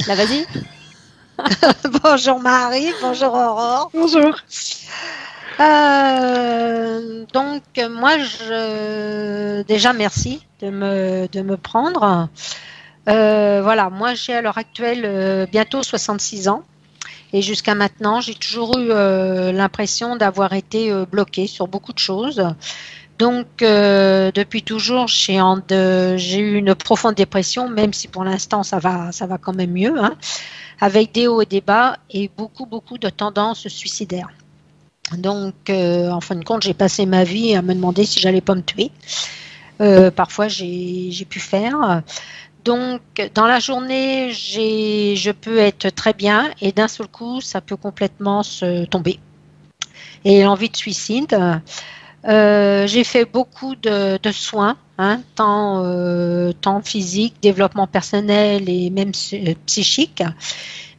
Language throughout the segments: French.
Là, vas-y. Bonjour Marie, bonjour Aurore. Bonjour. Donc moi, déjà merci de me prendre. Voilà, moi j'ai à l'heure actuelle bientôt 66 ans et jusqu'à maintenant j'ai toujours eu l'impression d'avoir été bloquée sur beaucoup de choses. Donc depuis toujours j'ai eu une profonde dépression, même si pour l'instant ça va quand même mieux, hein, avec des hauts et des bas et beaucoup de tendances suicidaires. Donc, en fin de compte, j'ai passé ma vie à me demander si j'allais pas me tuer. Parfois, j'ai pu faire. Donc, dans la journée, je peux être très bien et d'un seul coup, ça peut complètement se tomber. Et l'envie de suicide. J'ai fait beaucoup de soins, hein, tant physique, développement personnel et même psychique.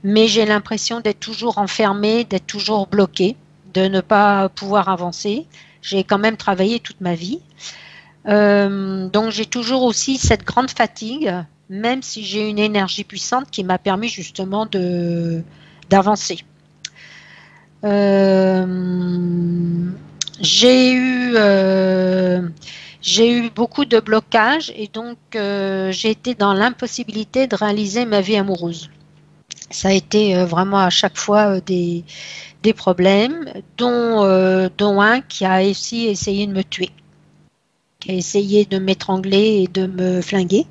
Mais j'ai l'impression d'être toujours enfermée, d'être toujours bloquée, de ne pas pouvoir avancer. J'ai quand même travaillé toute ma vie. Donc j'ai toujours aussi cette grande fatigue, même si j'ai une énergie puissante qui m'a permis justement d'avancer. J'ai eu beaucoup de blocages et donc j'ai été dans l'impossibilité de réaliser ma vie amoureuse. Ça a été vraiment à chaque fois des problèmes, dont un qui a aussi essayé de me tuer, qui a essayé de m'étrangler et de me flinguer.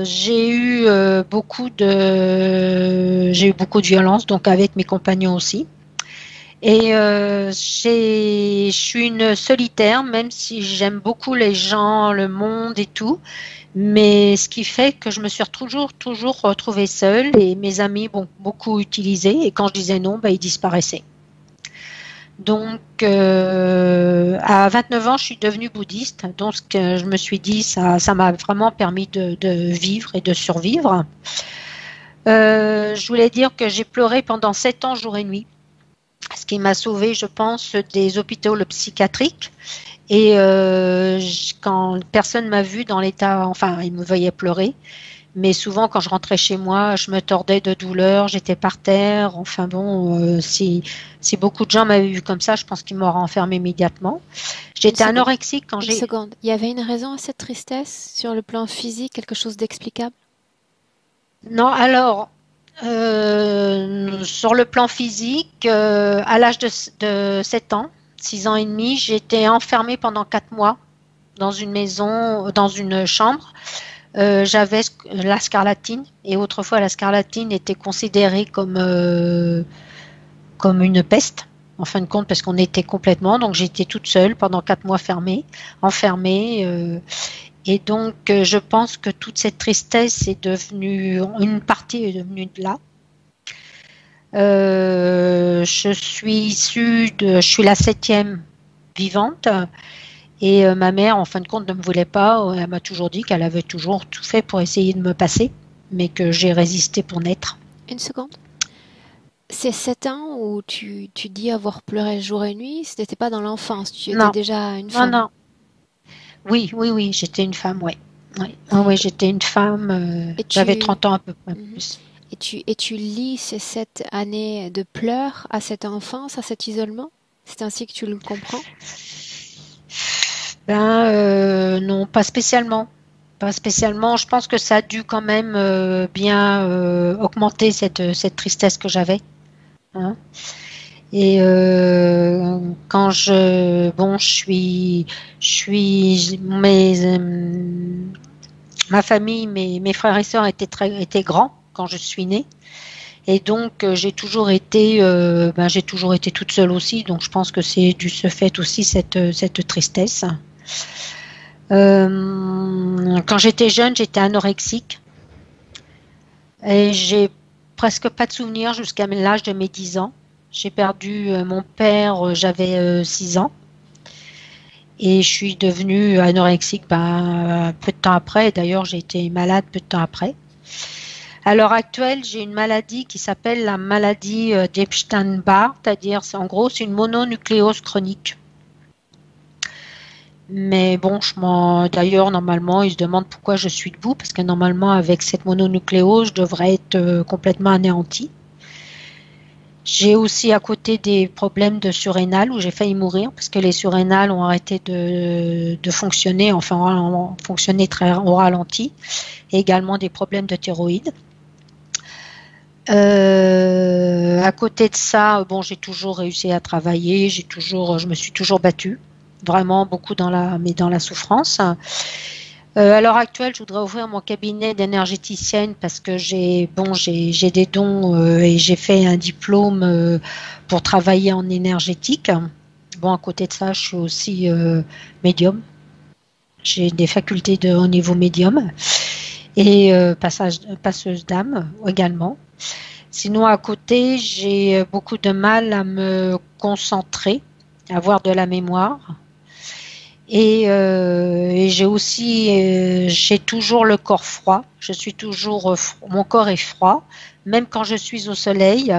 J'ai eu beaucoup de violence, donc avec mes compagnons aussi. Et je suis une solitaire, même si j'aime beaucoup les gens, le monde et tout. Mais ce qui fait que je me suis toujours retrouvée seule et mes amis m'ont beaucoup utilisé et quand je disais non, ils disparaissaient. Donc à 29 ans, je suis devenue bouddhiste. Donc je me suis dit, ça m'a vraiment permis de vivre et de survivre. Je voulais dire que j'ai pleuré pendant 7 ans, jour et nuit. Ce qui m'a sauvée, je pense, des hôpitaux psychiatriques. Et quand personne m'a vue dans l'état, enfin, ils me voyaient pleurer, mais souvent quand je rentrais chez moi, je me tordais de douleur, j'étais par terre. Enfin bon, si beaucoup de gens m'avaient vue comme ça, je pense qu'ils m'auraient enfermée immédiatement. J'étais anorexique quand j'ai... Une seconde, il y avait une raison à cette tristesse sur le plan physique, quelque chose d'explicable? Non, alors, sur le plan physique, à l'âge de 7 ans, 6 ans et demi, j'étais enfermée pendant 4 mois dans une maison, dans une chambre. J'avais la scarlatine et autrefois la scarlatine était considérée comme une peste en fin de compte parce qu'on était complètement, donc j'étais toute seule pendant 4 mois enfermée. Et donc je pense que toute cette tristesse est devenue, une partie est devenue de là. Je suis la 7e vivante. Et ma mère, en fin de compte, ne me voulait pas. Elle m'a toujours dit qu'elle avait toujours tout fait pour essayer de me passer, mais que j'ai résisté pour naître. Une seconde. Ces 7 ans où tu dis avoir pleuré jour et nuit, ce n'était pas dans l'enfance, tu étais déjà une femme. Non. Oui, j'étais une femme, oui. Oui, j'étais une femme, j'avais 30 ans à peu près plus. Et tu lis ces 7 années de pleurs à cette enfance, à cet isolement? C'est ainsi que tu le comprends? Non, pas spécialement. Pas spécialement. Je pense que ça a dû quand même bien augmenter cette tristesse que j'avais. Hein. Et quand ma famille, mes frères et sœurs étaient grands quand je suis née. Et donc j'ai toujours été toute seule aussi. Donc je pense que c'est dû ce fait aussi cette tristesse. Quand j'étais jeune, j'étais anorexique et j'ai presque pas de souvenirs jusqu'à l'âge de mes 10 ans. J'ai perdu mon père, j'avais 6 ans et je suis devenue anorexique peu de temps après. D'ailleurs, j'ai été malade peu de temps après. À l'heure actuelle, j'ai une maladie qui s'appelle la maladie d'Epstein-Barr, c'est-à-dire en gros c'est une mononucléose chronique. Mais bon, d'ailleurs, normalement, ils se demandent pourquoi je suis debout, parce que normalement, avec cette mononucléose, je devrais être complètement anéantie. J'ai aussi à côté des problèmes de surrénal où j'ai failli mourir parce que les surrénales ont arrêté de fonctionner, enfin ont fonctionné très au ralenti, et également des problèmes de thyroïde. À côté de ça, bon, j'ai toujours réussi à travailler, je me suis toujours battue, vraiment beaucoup mais dans la souffrance. À l'heure actuelle, je voudrais ouvrir mon cabinet d'énergéticienne parce que j'ai des dons et j'ai fait un diplôme pour travailler en énergétique. Bon, à côté de ça, je suis aussi médium. J'ai des facultés au niveau médium et passeuse d'âme également. Sinon, à côté, j'ai beaucoup de mal à me concentrer, à avoir de la mémoire. Et j'ai toujours le corps froid. Je suis toujours, mon corps est froid, même quand je suis au soleil.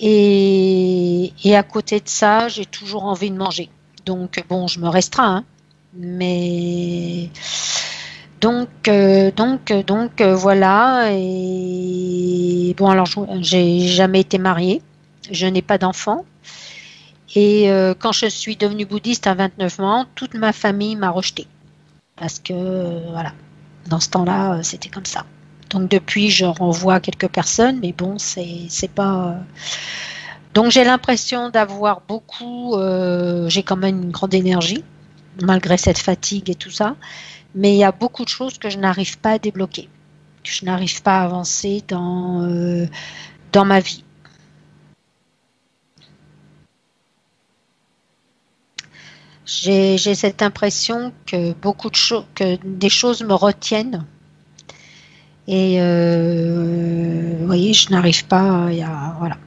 Et à côté de ça, j'ai toujours envie de manger. Donc bon, je me restreins, hein, mais voilà. Et bon, alors j'ai jamais été mariée, je n'ai pas d'enfant. Et quand je suis devenue bouddhiste à 29 ans, toute ma famille m'a rejetée. Parce que, voilà, dans ce temps-là, c'était comme ça. Donc depuis, je renvoie quelques personnes, mais bon, c'est pas. Donc j'ai l'impression d'avoir j'ai quand même une grande énergie, malgré cette fatigue et tout ça. Mais il y a beaucoup de choses que je n'arrive pas à débloquer, que je n'arrive pas à avancer dans ma vie. J'ai cette impression que que des choses me retiennent. Et vous voyez, je n'arrive pas. Voilà.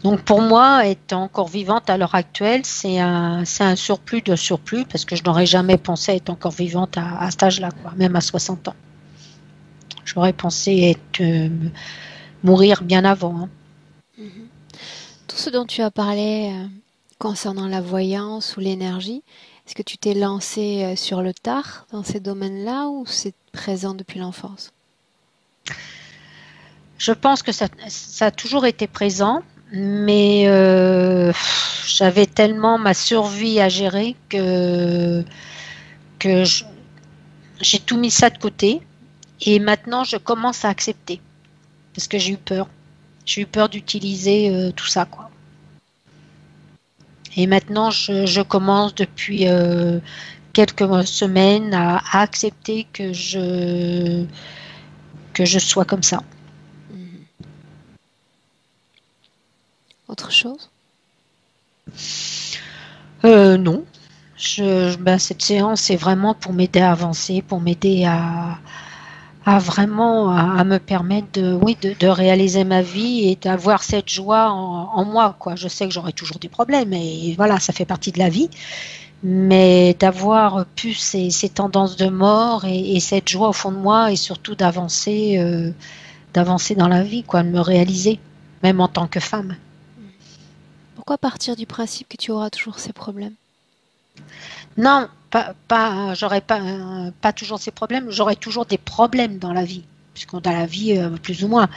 Donc pour moi, être encore vivante à l'heure actuelle, c'est un surplus de surplus parce que je n'aurais jamais pensé être encore vivante à cet âge-là, quoi, même à 60 ans. J'aurais pensé mourir bien avant. Hein. Mhm. Tout ce dont tu as parlé concernant la voyance ou l'énergie, est-ce que tu t'es lancé sur le tard dans ces domaines-là ou c'est présent depuis l'enfance? Je pense que ça a toujours été présent, mais j'avais tellement ma survie à gérer que j'ai tout mis ça de côté. Et maintenant, je commence à accepter parce que j'ai eu peur. J'ai eu peur d'utiliser tout ça, quoi. Et maintenant, je commence depuis quelques semaines à accepter que je sois comme ça. Mhm. Autre chose? Non. Cette séance est vraiment pour m'aider à avancer, pour m'aider à vraiment à me permettre oui, de réaliser ma vie et d'avoir cette joie en moi, quoi. Je sais que j'aurai toujours des problèmes et voilà, ça fait partie de la vie. Mais d'avoir pu ces tendances de mort et cette joie au fond de moi et surtout d'avancer dans la vie, quoi, de me réaliser, même en tant que femme. Pourquoi partir du principe que tu auras toujours ces problèmes? Non, j'aurais pas toujours ces problèmes, j'aurais toujours des problèmes dans la vie, puisqu'on a la vie plus ou moins,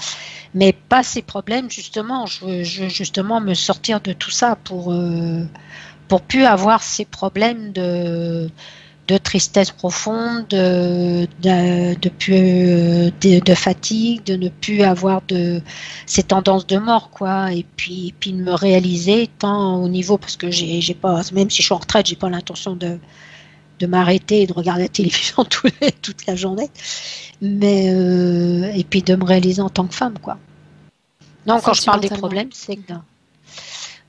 mais pas ces problèmes justement. Je veux justement me sortir de tout ça pour plus avoir ces problèmes de tristesse profonde, de fatigue, de ne plus avoir ces tendances de mort, quoi. Et puis de me réaliser tant au niveau, parce que j'ai pas, même si je suis en retraite, j'ai pas l'intention de m'arrêter et de regarder la télévision toute la journée. Mais et puis de me réaliser en tant que femme, quoi. Non, quand je parle des problèmes, c'est que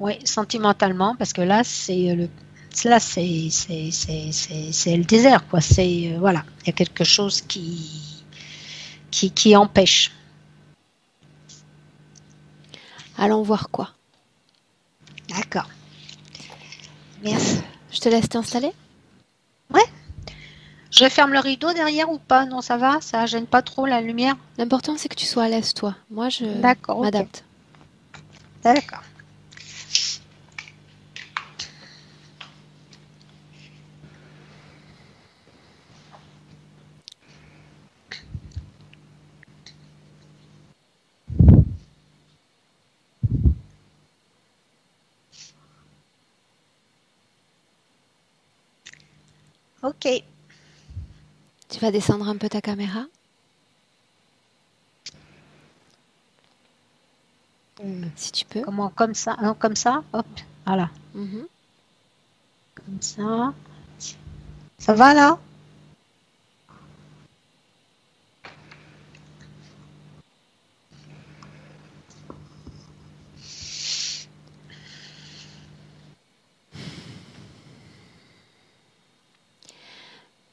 oui, sentimentalement, parce que là, c'est le désert, quoi. C'est voilà, il y a quelque chose qui empêche. Allons voir quoi. D'accord. Merci. Je te laisse t'installer? Ouais. Je ferme le rideau derrière ou pas? Non, ça va? Ça gêne pas trop la lumière? L'important, c'est que tu sois à l'aise, toi. Moi, je m'adapte. D'accord. Ok. Tu vas descendre un peu ta caméra. Si tu peux. Comment? Comme ça? Non, comme ça? Hop. Voilà. Mhm. Comme ça. Ça va là?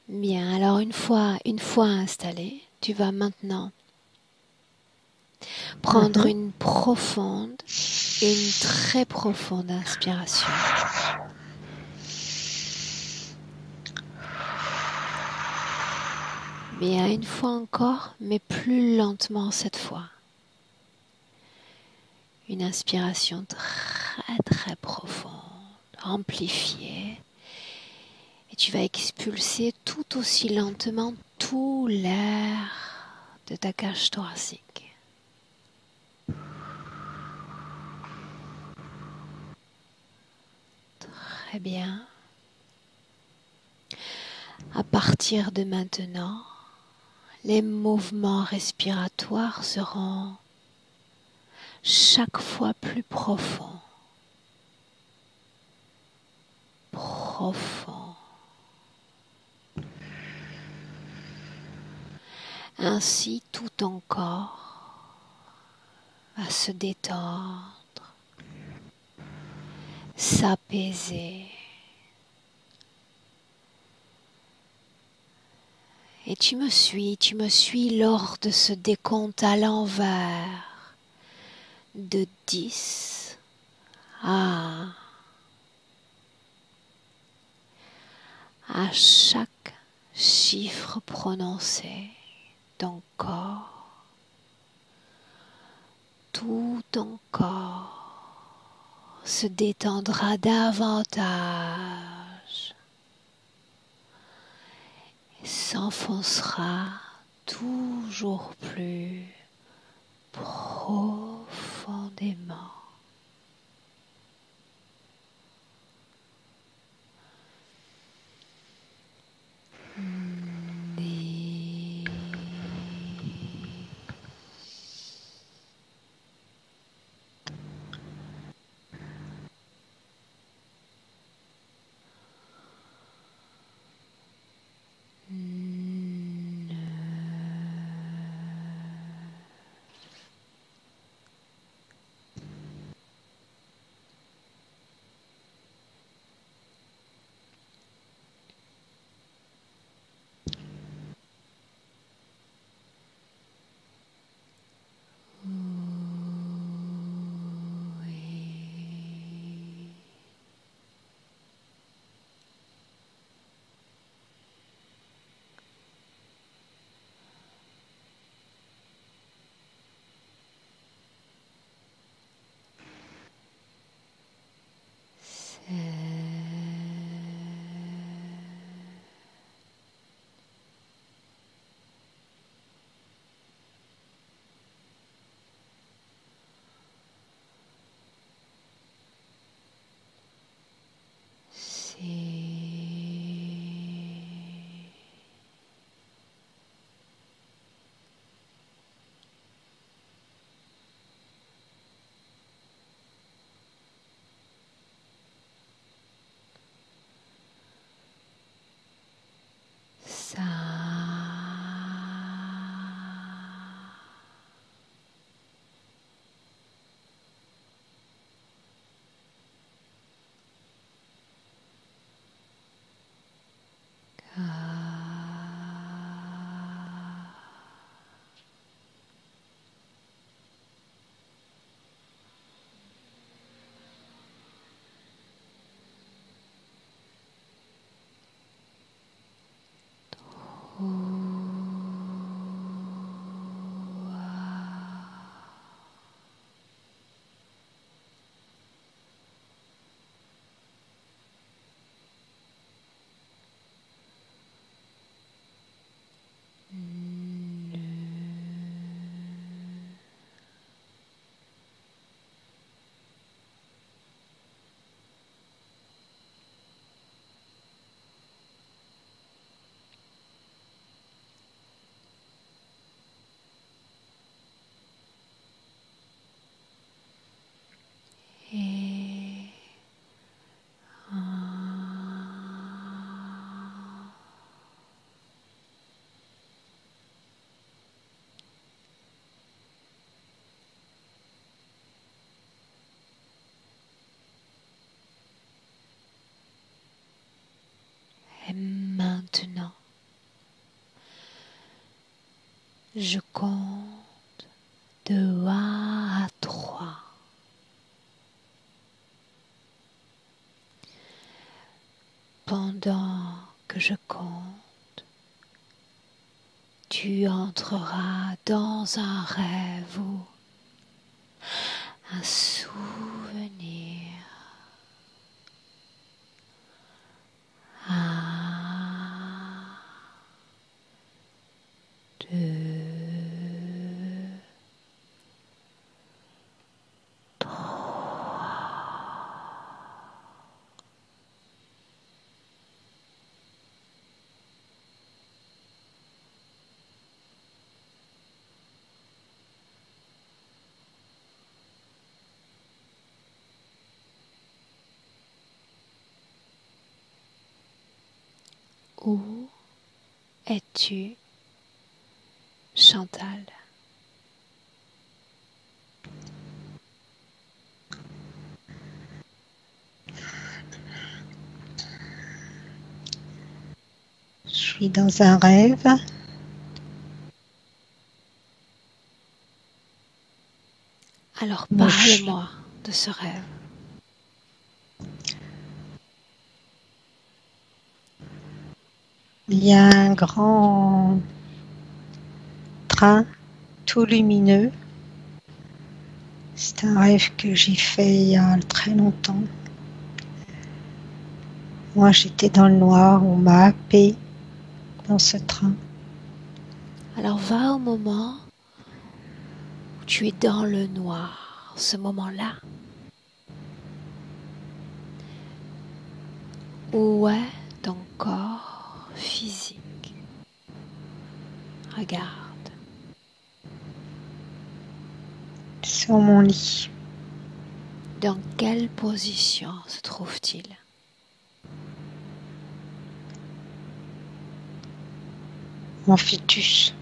Bien, alors une fois installé, tu vas maintenant prendre Mhm. une très profonde inspiration. Bien, une fois encore, mais plus lentement cette fois. Une inspiration très très profonde, amplifiée. Et tu vas expulser tout aussi lentement tout l'air de ta cage thoracique. Très bien. À partir de maintenant, les mouvements respiratoires seront chaque fois plus profonds. Profond. Ainsi, tout ton corps va se détendre, s'apaiser. Et tu me suis lors de ce décompte à l'envers de 10 à chaque chiffre prononcé. Ton corps, tout ton corps se détendra davantage et s'enfoncera toujours plus profondément. Je compte de 1 à 3. Pendant que je compte, tu entreras dans un rêve ou un souvenir. 1, 2, 3. Où es-tu, Chantal? Je suis dans un rêve. Alors Moi, je- parle-moi de ce rêve. Il y a un grand train tout lumineux. C'est un rêve que j'ai fait il y a très longtemps. Moi, j'étais dans le noir, on m'a happé dans ce train. Alors va au moment où tu es dans le noir, ce moment-là. Où est ton corps physique? Regarde. Sur mon lit. Dans quelle position se trouve-t-il? Mon fœtus.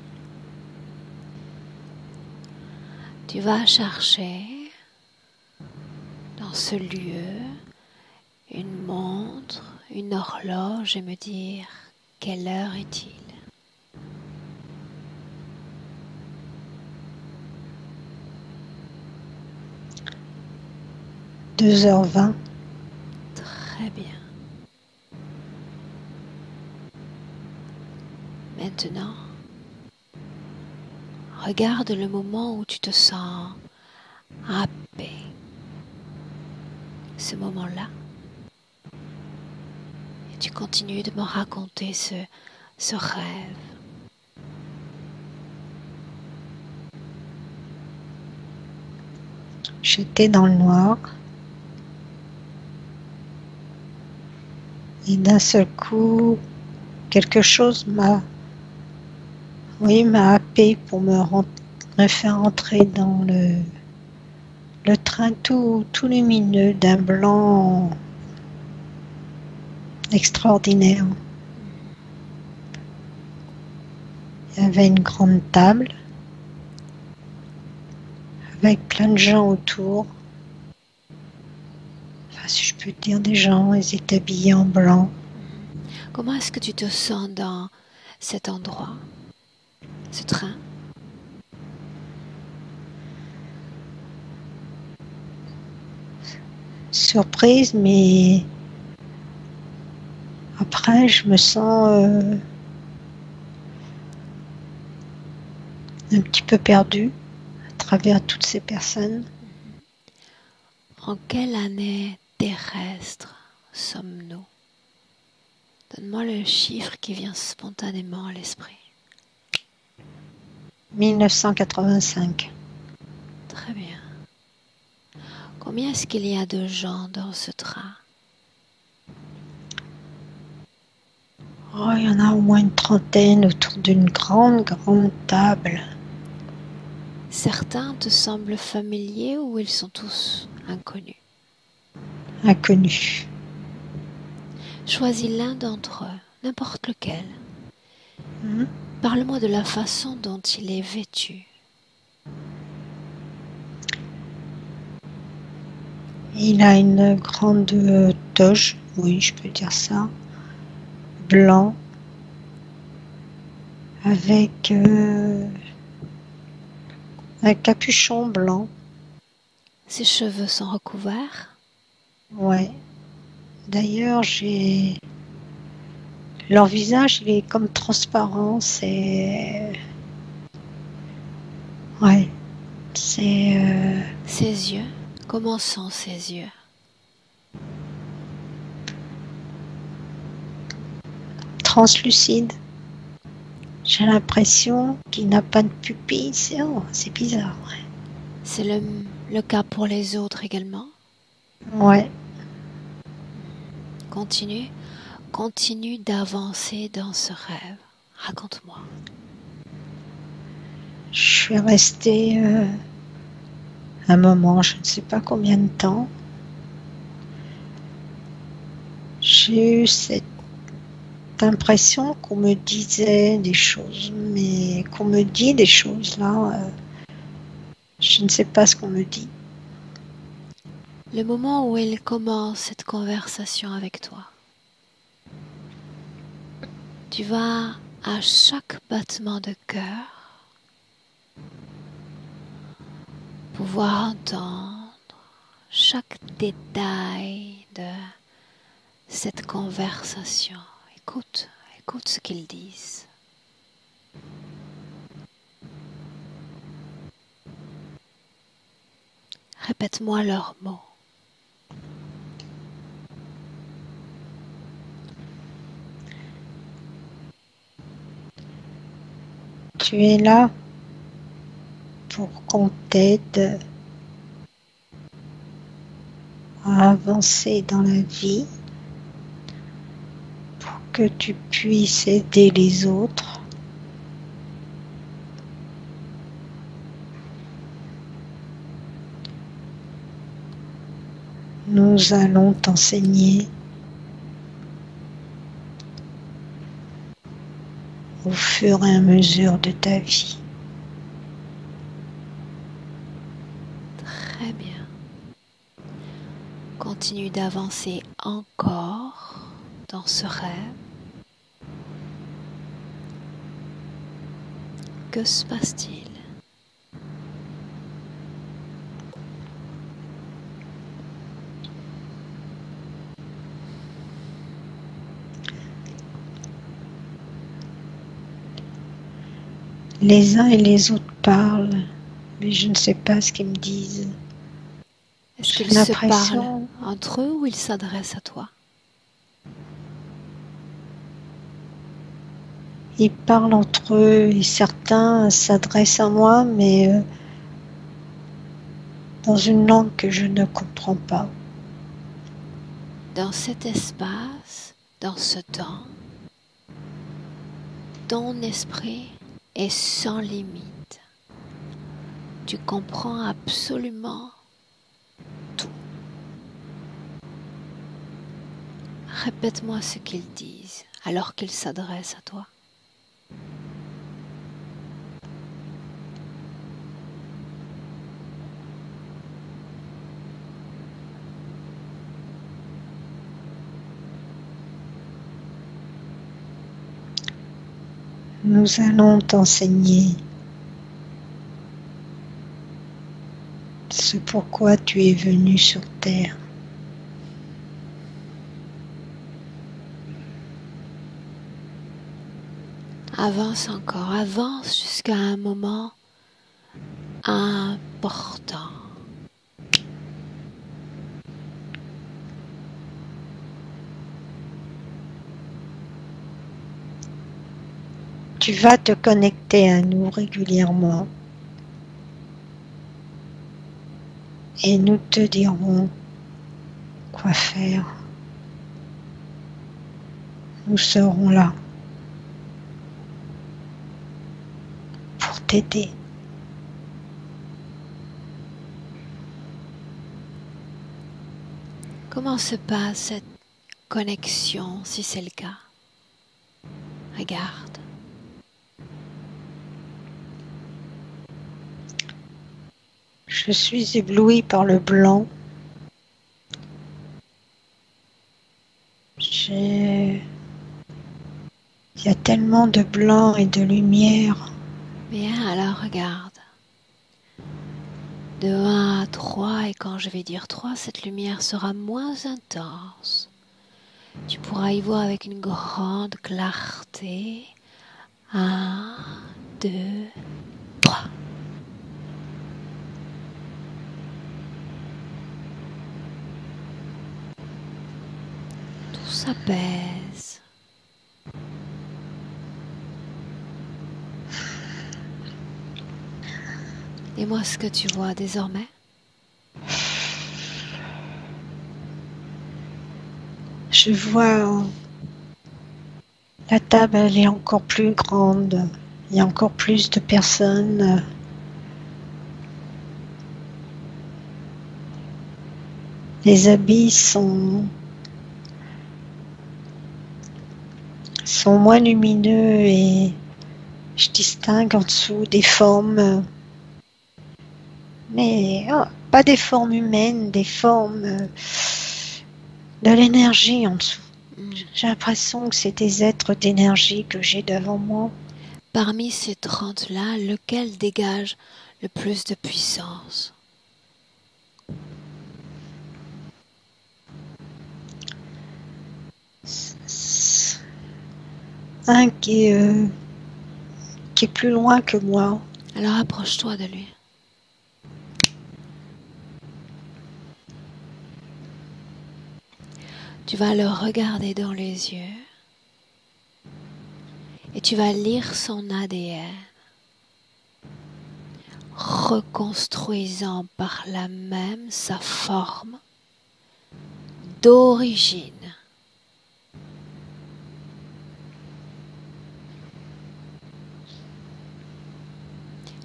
Tu vas chercher dans ce lieu une montre, une horloge et me dire quelle heure est-il? 2h20. Très bien. Maintenant, regarde le moment où tu te sens happé. Ce moment-là. Et tu continues de me raconter ce rêve. J'étais dans le noir. Et d'un seul coup, quelque chose m'a happé pour me faire entrer dans le train tout lumineux d'un blanc extraordinaire. Il y avait une grande table avec plein de gens autour. Enfin, si je peux dire des gens, ils étaient habillés en blanc. Comment est-ce que tu te sens dans cet endroit, ce train? Surprise, mais après, je me sens un petit peu perdue à travers toutes ces personnes. En quelle année terrestre sommes-nous? Donne-moi le chiffre qui vient spontanément à l'esprit. 1985. Très bien. Combien est-ce qu'il y a de gens dans ce train? Oh, il y en a au moins une trentaine autour d'une grande table. Certains te semblent familiers ou ils sont tous inconnus? Inconnus. Choisis l'un d'entre eux, n'importe lequel. Hmm. Parle-moi de la façon dont il est vêtu. Il a une grande toge, oui, je peux dire ça, blanc, avec Un capuchon blanc. Ses cheveux sont recouverts. Ouais. D'ailleurs, leur visage, il est comme transparent. Ouais. C'est Ses yeux, comment sont ses yeux? translucide. J'ai l'impression qu'il n'a pas de pupille. C'est bizarre. C'est le cas pour les autres également. Ouais. Continue d'avancer dans ce rêve. Raconte-moi. Je suis restée un moment, je ne sais pas combien de temps. J'ai eu cette impression qu'on me disait des choses, mais qu'on me dit des choses là, je ne sais pas ce qu'on me dit. Le moment où il commence cette conversation avec toi, tu vas à chaque battement de cœur pouvoir entendre chaque détail de cette conversation. Écoute ce qu'ils disent. Répète-moi leurs mots. Tu es là pour qu'on t'aide à avancer dans la vie, pour que tu puisses aider les autres. Nous allons t'enseigner au fur et à mesure de ta vie. Très bien. Continue d'avancer encore dans ce rêve. Que se passe-t-il? Les uns et les autres parlent, mais je ne sais pas ce qu'ils me disent. Est-ce J'ai qu'ils se parlent l'impression, entre eux ou ils s'adressent à toi? ils parlent entre eux et certains s'adressent à moi, mais dans une langue que je ne comprends pas. Dans cet espace, dans ce temps, ton esprit est sans limite. Tu comprends absolument tout. Répète-moi ce qu'ils disent alors qu'ils s'adressent à toi. Nous allons t'enseigner ce pourquoi tu es venu sur Terre. Avance encore, avance jusqu'à un moment important. Tu vas te connecter à nous régulièrement et nous te dirons quoi faire. Nous serons là pour t'aider. Comment se passe cette connexion si c'est le cas? Regarde. Je suis éblouie par le blanc. Il y a tellement de blanc et de lumière. Bien, alors regarde. De 1 à 3, et quand je vais dire 3, cette lumière sera moins intense. Tu pourras y voir avec une grande clarté. 1, 2, 3. Tout s'apaise. Et moi, ce que tu vois désormais? Je vois la table, elle est encore plus grande. Il y a encore plus de personnes. Les habits sont moins lumineux et je distingue en dessous des formes, mais pas des formes humaines, des formes de l'énergie en dessous. J'ai l'impression que c'est des êtres d'énergie que j'ai devant moi. Parmi ces 30-là, lequel dégage le plus de puissance? Un qui est plus loin que moi. Alors approche-toi de lui. Tu vas le regarder dans les yeux et tu vas lire son ADN, reconstruisant par là même sa forme d'origine.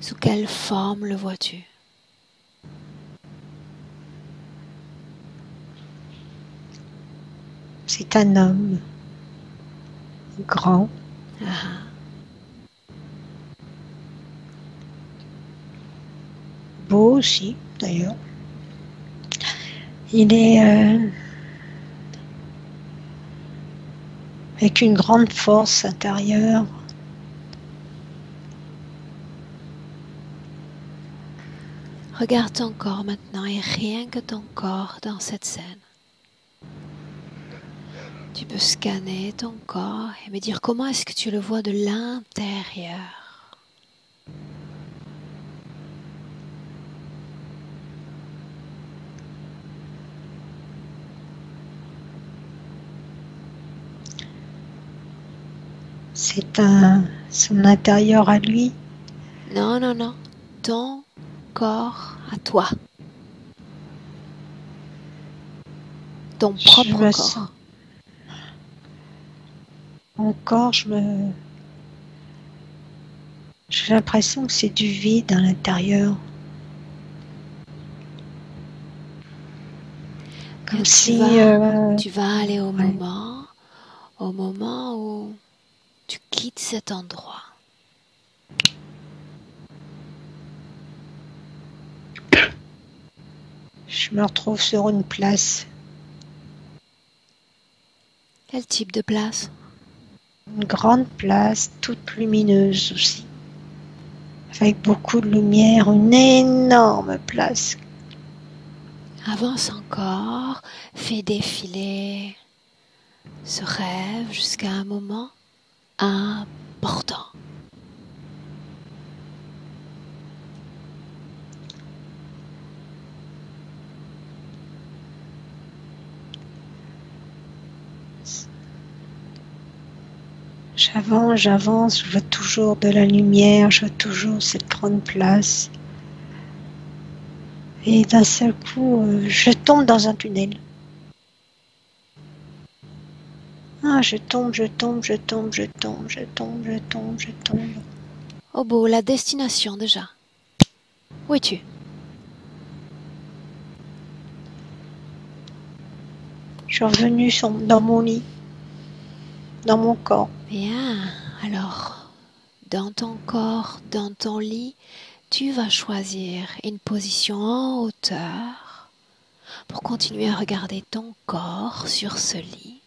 Sous quelle forme le vois-tu? C'est un homme grand, beau aussi d'ailleurs. Il est avec une grande force intérieure. Regarde ton corps maintenant et rien que ton corps dans cette scène. Tu peux scanner ton corps et me dire comment est-ce que tu le vois de l'intérieur. C'est son intérieur à lui. Non, non, non. Ton corps à toi. Ton propre corps. Sens. Mon corps, j'ai l'impression que c'est du vide à l'intérieur. Comme si tu vas aller au moment où tu quittes cet endroit. Je me retrouve sur une place. Quel type de place? Une grande place, toute lumineuse aussi. Avec beaucoup de lumière, une énorme place. Avance encore, fais défiler ce rêve jusqu'à un moment important. J'avance, je vois toujours de la lumière, je vois toujours cette grande place. Et d'un seul coup, je tombe dans un tunnel. Je tombe. Oh beau, la destination déjà. Où es-tu? Je suis revenue dans mon lit, dans mon corps. Bien, alors, dans ton corps, dans ton lit, tu vas choisir une position en hauteur pour continuer à regarder ton corps sur ce lit.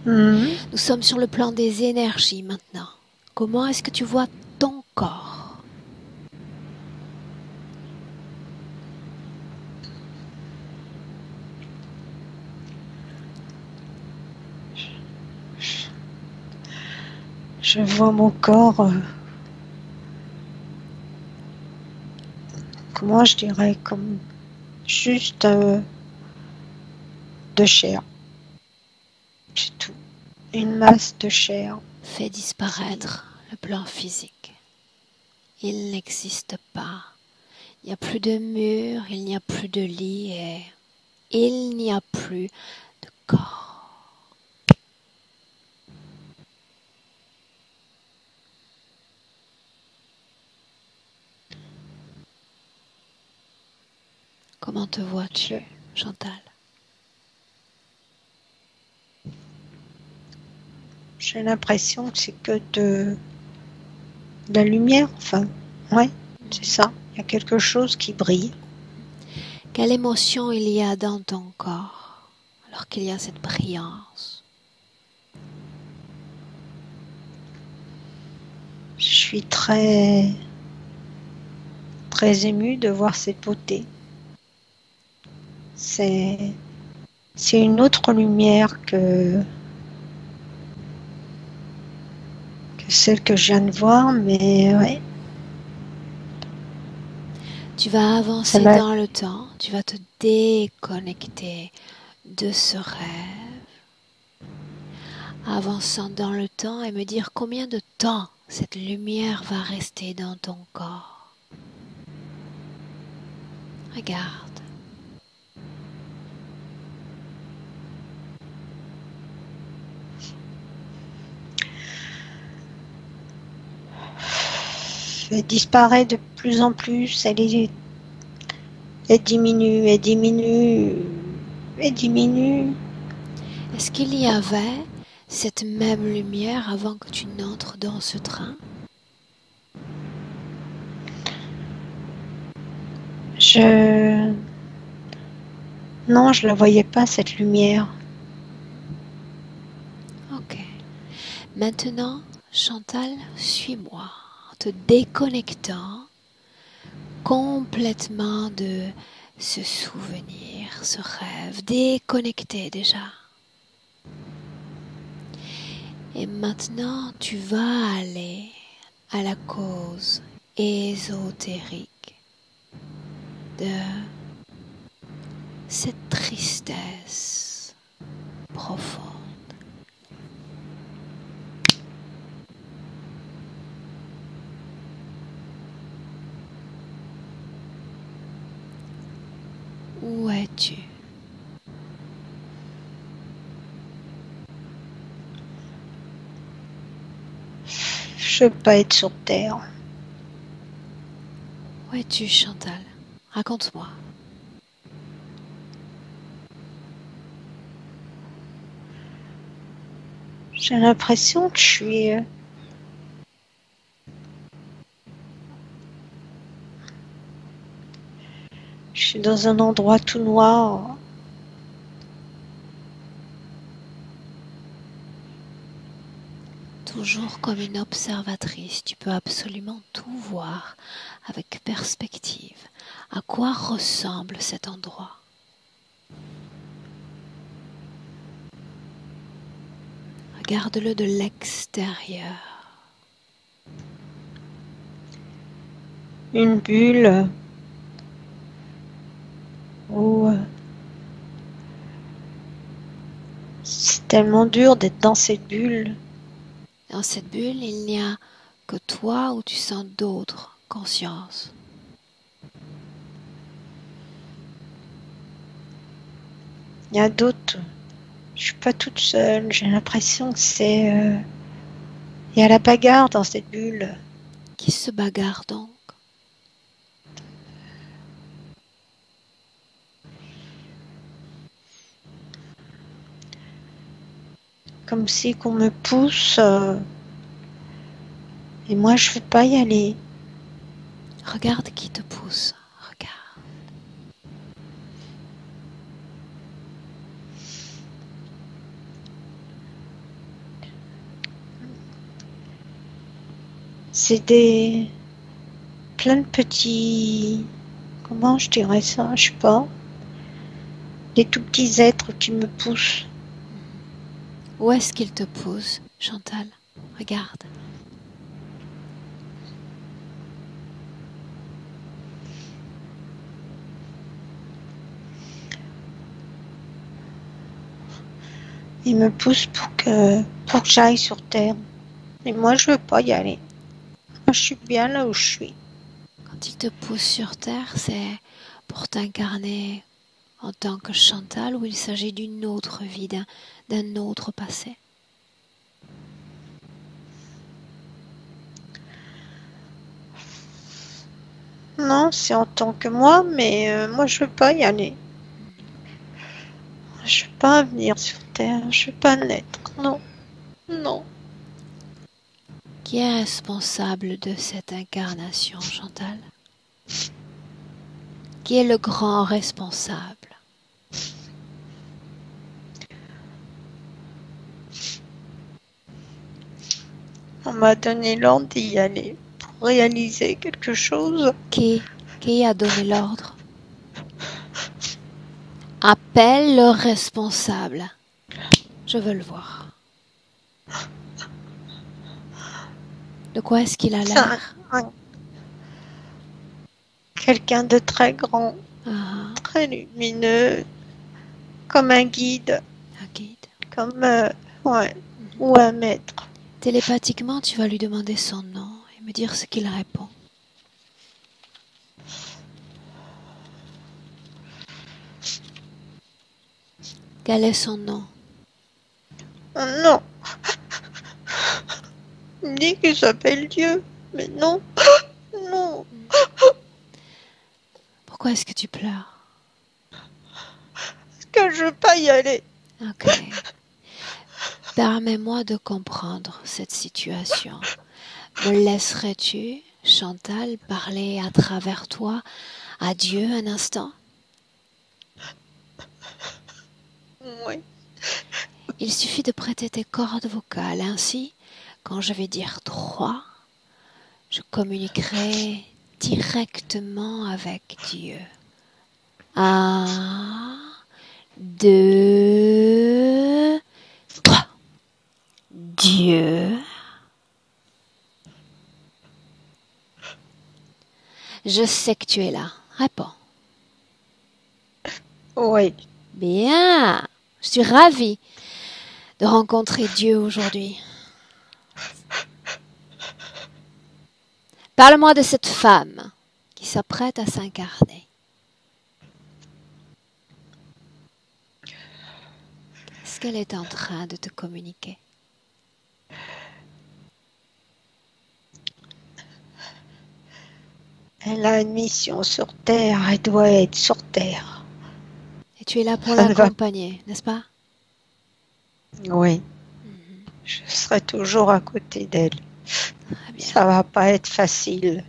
Nous sommes sur le plan des énergies maintenant. Comment est-ce que tu vois ton corps? Je vois mon corps, comment je dirais, comme juste de chair, c'est tout. Une masse de chair Fais qui... disparaître le plan physique. Il n'existe pas. Il n'y a plus de mur, il n'y a plus de lit et il n'y a plus de corps. Comment te vois-tu, je- Chantal? J'ai l'impression que c'est que de la lumière, enfin, ouais, c'est ça. Il y a quelque chose qui brille. Quelle émotion il y a dans ton corps alors qu'il y a cette brillance? Je suis très, très émue de voir cette beauté. C'est, c'est une autre lumière que celle que je viens de voir, mais ouais, Tu vas ça avancer va. dans le temps, tu vas te déconnecter de ce rêve, avançant dans le temps et me dire combien de temps cette lumière va rester dans ton corps. Regarde. Elle disparaît de plus en plus, elle diminue, elle diminue, elle diminue. Est-ce qu'il y avait cette même lumière avant que tu n'entres dans ce train? Je... Non, je la voyais pas, cette lumière. Ok. Maintenant, Chantal, suis-moi en te déconnectant complètement de ce souvenir, ce rêve, déconnecté déjà. Et maintenant, tu vas aller à la cause ésotérique de cette tristesse profonde. Où es-tu? Je veux pas être sur Terre. Où es-tu, Chantal? Raconte-moi. J'ai l'impression que je suis dans un endroit tout noir. Toujours comme une observatrice, tu peux absolument tout voir avec perspective. À quoi ressemble cet endroit? Regarde-le de l'extérieur. Une bulle où c'est tellement dur d'être dans cette bulle. Dans cette bulle, il n'y a que toi où tu sens d'autres consciences. Il y a d'autres. Je suis pas toute seule. J'ai l'impression que il y a la bagarre dans cette bulle. Qui se bagarre donc? Comme si qu'on me pousse et moi je veux pas y aller. Regarde qui te pousse. Regarde. C'est des plein de petits, comment je dirais ça, je sais pas, des tout petits êtres qui me poussent. Où est-ce qu'il te pousse, Chantal? Regarde. Il me pousse pour que j'aille sur Terre. Et moi, je veux pas y aller. Moi, je suis bien là où je suis. Quand il te pousse sur Terre, c'est pour t'incarner en tant que Chantal ou il s'agit d'une autre vie, d'un autre passé? Non, c'est en tant que moi, mais moi, je veux pas y aller. Je veux pas venir sur Terre. Je veux pas naître. Non, non. Qui est responsable de cette incarnation, Chantal? Qui est le grand responsable? On m'a donné l'ordre d'y aller pour réaliser quelque chose. Qui a donné l'ordre? Appelle le responsable. Je veux le voir. De quoi est-ce qu'il a C'est l'air? quelqu'un de très grand, Ah, très lumineux, comme un guide, un guide. comme ouais, ou un maître. Télépathiquement, tu vas lui demander son nom et me dire ce qu'il répond. Quel est son nom? Oh non, il dit qu'il s'appelle Dieu, mais non, non. Pourquoi est-ce que tu pleures? Parce que je veux pas y aller. Ok. Permets-moi de comprendre cette situation. Me laisserais-tu, Chantal, parler à travers toi à Dieu un instant? Oui. Il suffit de prêter tes cordes vocales. Ainsi, quand je vais dire 3, je communiquerai directement avec Dieu. 1, 2, 3. Dieu. Je sais que tu es là. Réponds. Oui. Bien. Je suis ravie de rencontrer Dieu aujourd'hui. Parle-moi de cette femme qui s'apprête à s'incarner. Qu'est-ce qu'elle est en train de te communiquer? Elle a une mission sur Terre, elle doit être sur Terre. Et tu es là pour Elle va- l'accompagner, n'est-ce pas? Oui, je serai toujours à côté d'elle. Très bien. Ça va pas être facile.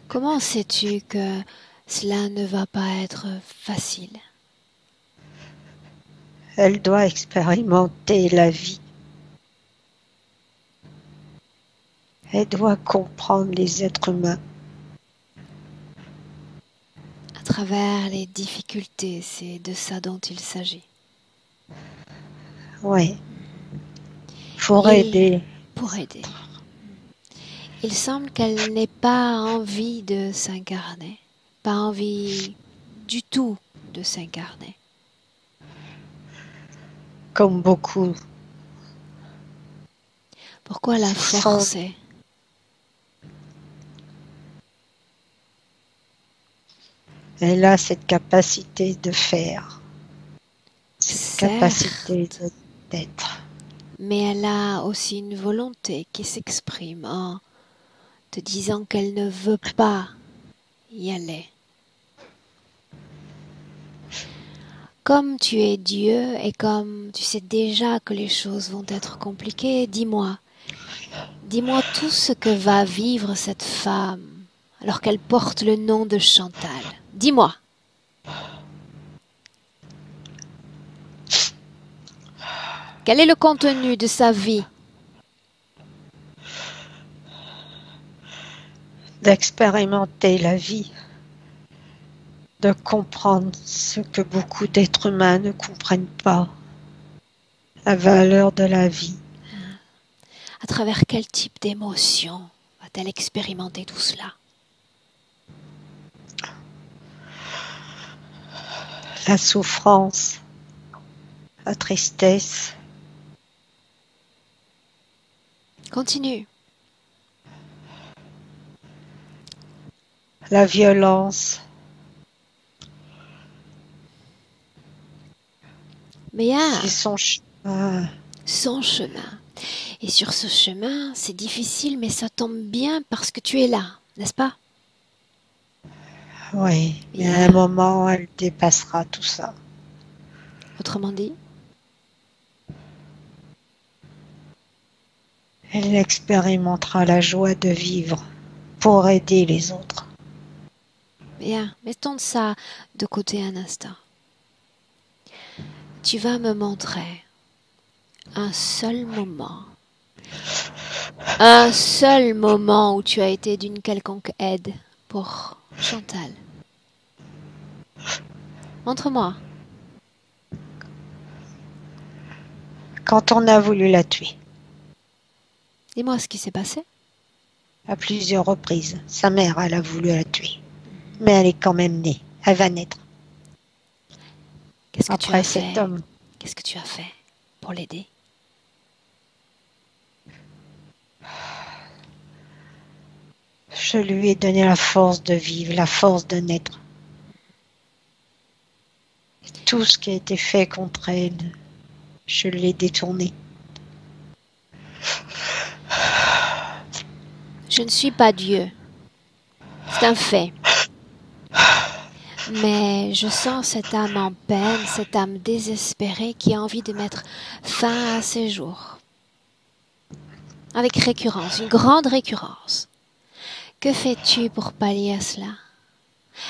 Comment sais-tu que cela ne va pas être facile? Elle doit expérimenter la vie. Elle doit comprendre les êtres humains. À travers les difficultés, c'est de ça dont il s'agit. Oui. Pour aider. Pour aider. Il semble qu'elle n'ait pas envie de s'incarner, pas envie du tout de s'incarner. Comme beaucoup. Pourquoi la forcer? Elle a cette capacité de faire. Cette Certes, capacité d'être. mais elle a aussi une volonté qui s'exprime en te disant qu'elle ne veut pas y aller. Comme tu es Dieu et comme tu sais déjà que les choses vont être compliquées, dis-moi tout ce que va vivre cette femme alors qu'elle porte le nom de Chantal. Dis-moi. Quel est le contenu de sa vie? D'expérimenter la vie. De comprendre ce que beaucoup d'êtres humains ne comprennent pas. La valeur de la vie. À travers quel type d'émotion va-t-elle expérimenter tout cela? La souffrance, la tristesse. Continue. La violence. Bien. C'est son chemin. Son chemin. Et sur ce chemin, c'est difficile, mais ça tombe bien parce que tu es là, n'est-ce pas? Oui, mais Bien. à un moment, elle dépassera tout ça. Autrement dit, Elle expérimentera la joie de vivre pour aider les autres. bien, mettons ça de côté un instant. Tu vas me montrer un seul moment où tu as été d'une quelconque aide pour Chantal. Montre-moi. Quand on a voulu la tuer, Dis-moi ce qui s'est passé. à plusieurs reprises, sa mère, elle a voulu la tuer. Mais elle est quand même née. Elle va naître. Qu'est-ce que tu Après as cet fait? homme, Qu'est-ce que tu as fait pour l'aider? je lui ai donné la force de vivre, la force de naître. Et tout ce qui a été fait contre elle, je l'ai détourné. Je ne suis pas Dieu. C'est un fait. Mais je sens cette âme en peine, cette âme désespérée qui a envie de mettre fin à ses jours. Avec récurrence, une grande récurrence. Que fais-tu pour pallier à cela?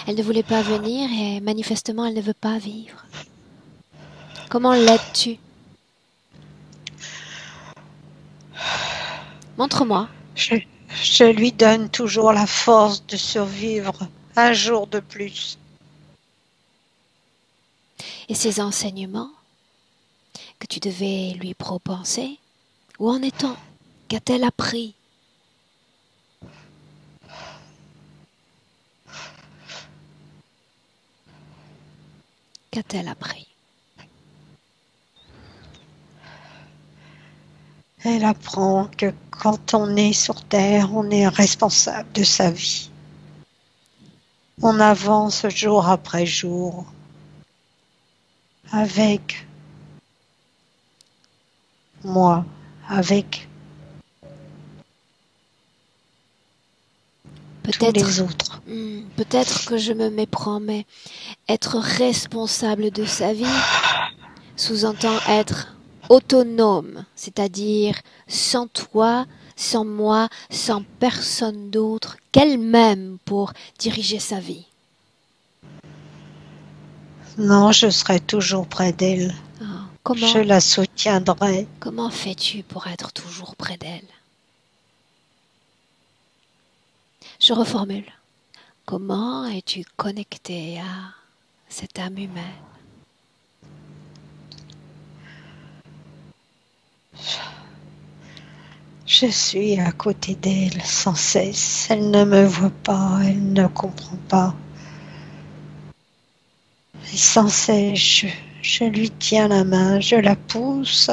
Elle ne voulait pas venir et manifestement elle ne veut pas vivre. Comment l'aides-tu? Montre-moi. Je lui donne toujours la force de survivre un jour de plus. Et ces enseignements que tu devais lui propenser, où en est-on? Qu'a-t-elle appris? Qu'a-t-elle appris? Elle apprend que quand on est sur Terre, on est responsable de sa vie. On avance jour après jour avec moi, avec tous les autres. Peut-être que je me méprends, mais être responsable de sa vie sous-entend être autonome, c'est-à-dire sans toi, sans moi, sans personne d'autre qu'elle-même pour diriger sa vie. Non, je serai toujours près d'elle. Comment, je la soutiendrai. Comment fais-tu pour être toujours près d'elle? Je reformule. Comment es-tu connecté à cette âme humaine? Je suis à côté d'elle sans cesse. Elle ne me voit pas, elle ne comprend pas. Et sans cesse, je lui tiens la main, je la pousse.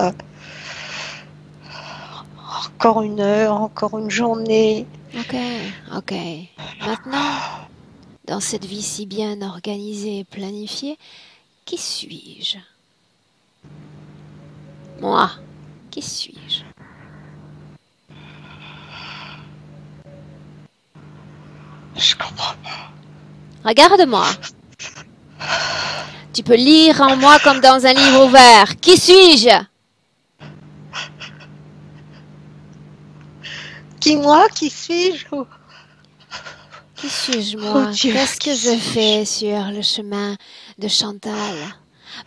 Encore une heure, encore une journée. Ok. Maintenant, dans cette vie si bien organisée et planifiée, qui suis-je? Moi, qui suis-je? Je comprends pas. Regarde-moi. Tu peux lire en moi comme dans un livre ouvert. Qui suis-je? Qui moi? Qui suis-je? Qui suis-je, moi? Qu'est-ce que je fais sur le chemin de Chantal?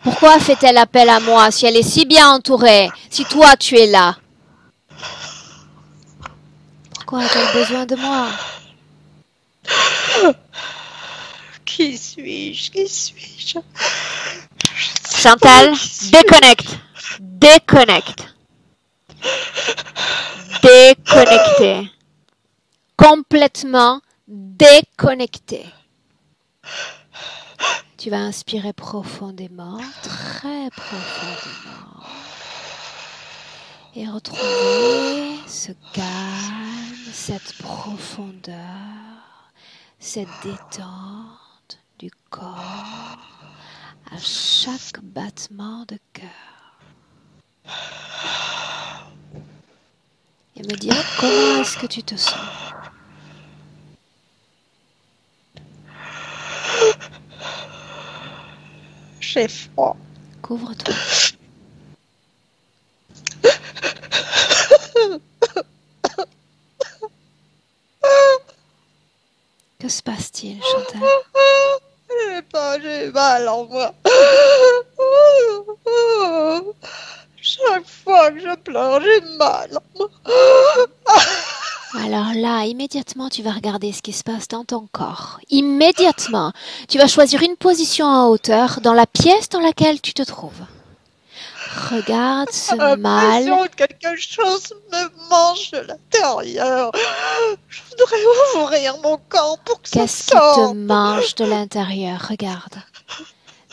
Pourquoi fait-elle appel à moi si elle est si bien entourée, si toi tu es là? Pourquoi a-t-elle besoin de moi? Qui suis-je? Qui suis-je? Chantal, déconnecte. Déconnecte. déconnecté. Complètement déconnecté. Tu vas inspirer profondément, très profondément. Et retrouver ce calme, cette profondeur, cette détente du corps à chaque battement de cœur. Et me dire comment est-ce que tu te sens. J'ai froid. Couvre-toi. Que se passe-t-il, Chantal? J'ai mal en moi. Chaque fois que je pleure, j'ai mal. Alors là, immédiatement, tu vas regarder ce qui se passe dans ton corps. Immédiatement, tu vas choisir une position en hauteur dans la pièce dans laquelle tu te trouves. Regarde ce mal. L'impression que quelque chose me mange de l'intérieur. Je voudrais ouvrir mon corps pour que ça Qu'est-ce qui sorte. te mange de l'intérieur? Regarde.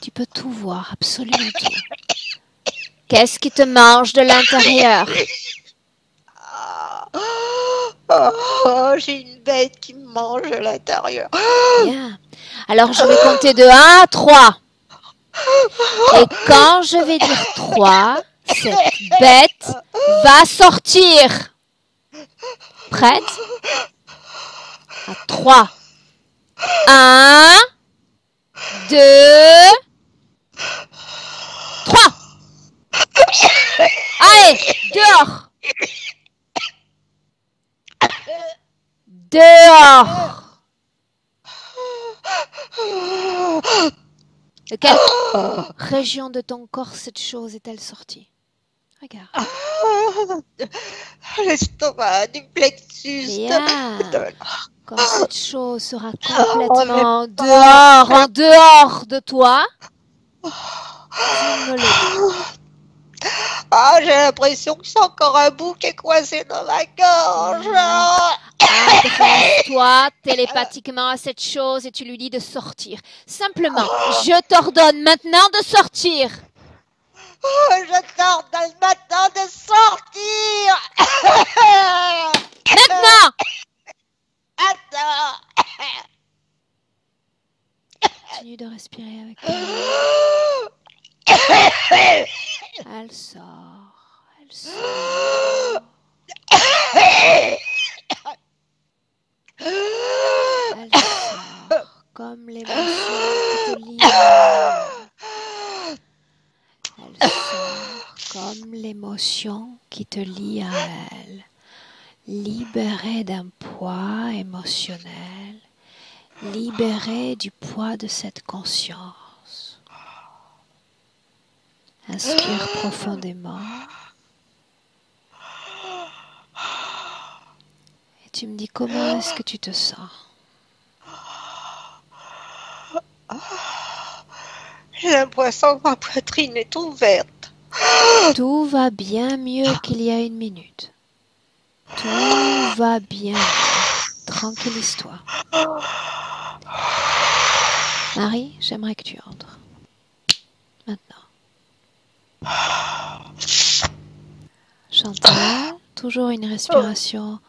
Tu peux tout voir, absolument tout. Qu'est-ce qui te mange de l'intérieur? J'ai une bête qui me mange de l'intérieur. Bien. Alors, je vais compter de 1 à 3. Et quand je vais dire 3, cette bête va sortir. Prête? À 3. 1, 2, 3. Allez, dehors. Dehors. De quelle région de ton corps cette chose est-elle sortie? Regarde. L'estomac, du plexus. Bien. de- Quand cette chose sera complètement dehors, en dehors de toi, tu me le dis. Ah, j'ai l'impression que c'est encore un bout qui est coincé dans la gorge. Adresse-toi télépathiquement à cette chose et tu lui dis de sortir. Simplement, je t'ordonne maintenant de sortir. Je t'ordonne maintenant de sortir. Maintenant! Attends. Continue de respirer avec toi. Elle sort. Elle sort. Elle sort comme l'émotion qui te lie à elle. Elle sort comme l'émotion qui te lie à elle. Libérée d'un poids émotionnel, libérée du poids de cette conscience. Inspire profondément. Et tu me dis comment est-ce que tu te sens? J'ai l'impression que ma poitrine est ouverte. Tout va bien mieux qu'il y a une minute. Tout va bien. Tranquillise-toi. Marie, j'aimerais que tu entres. Maintenant. Chantal, toujours une respiration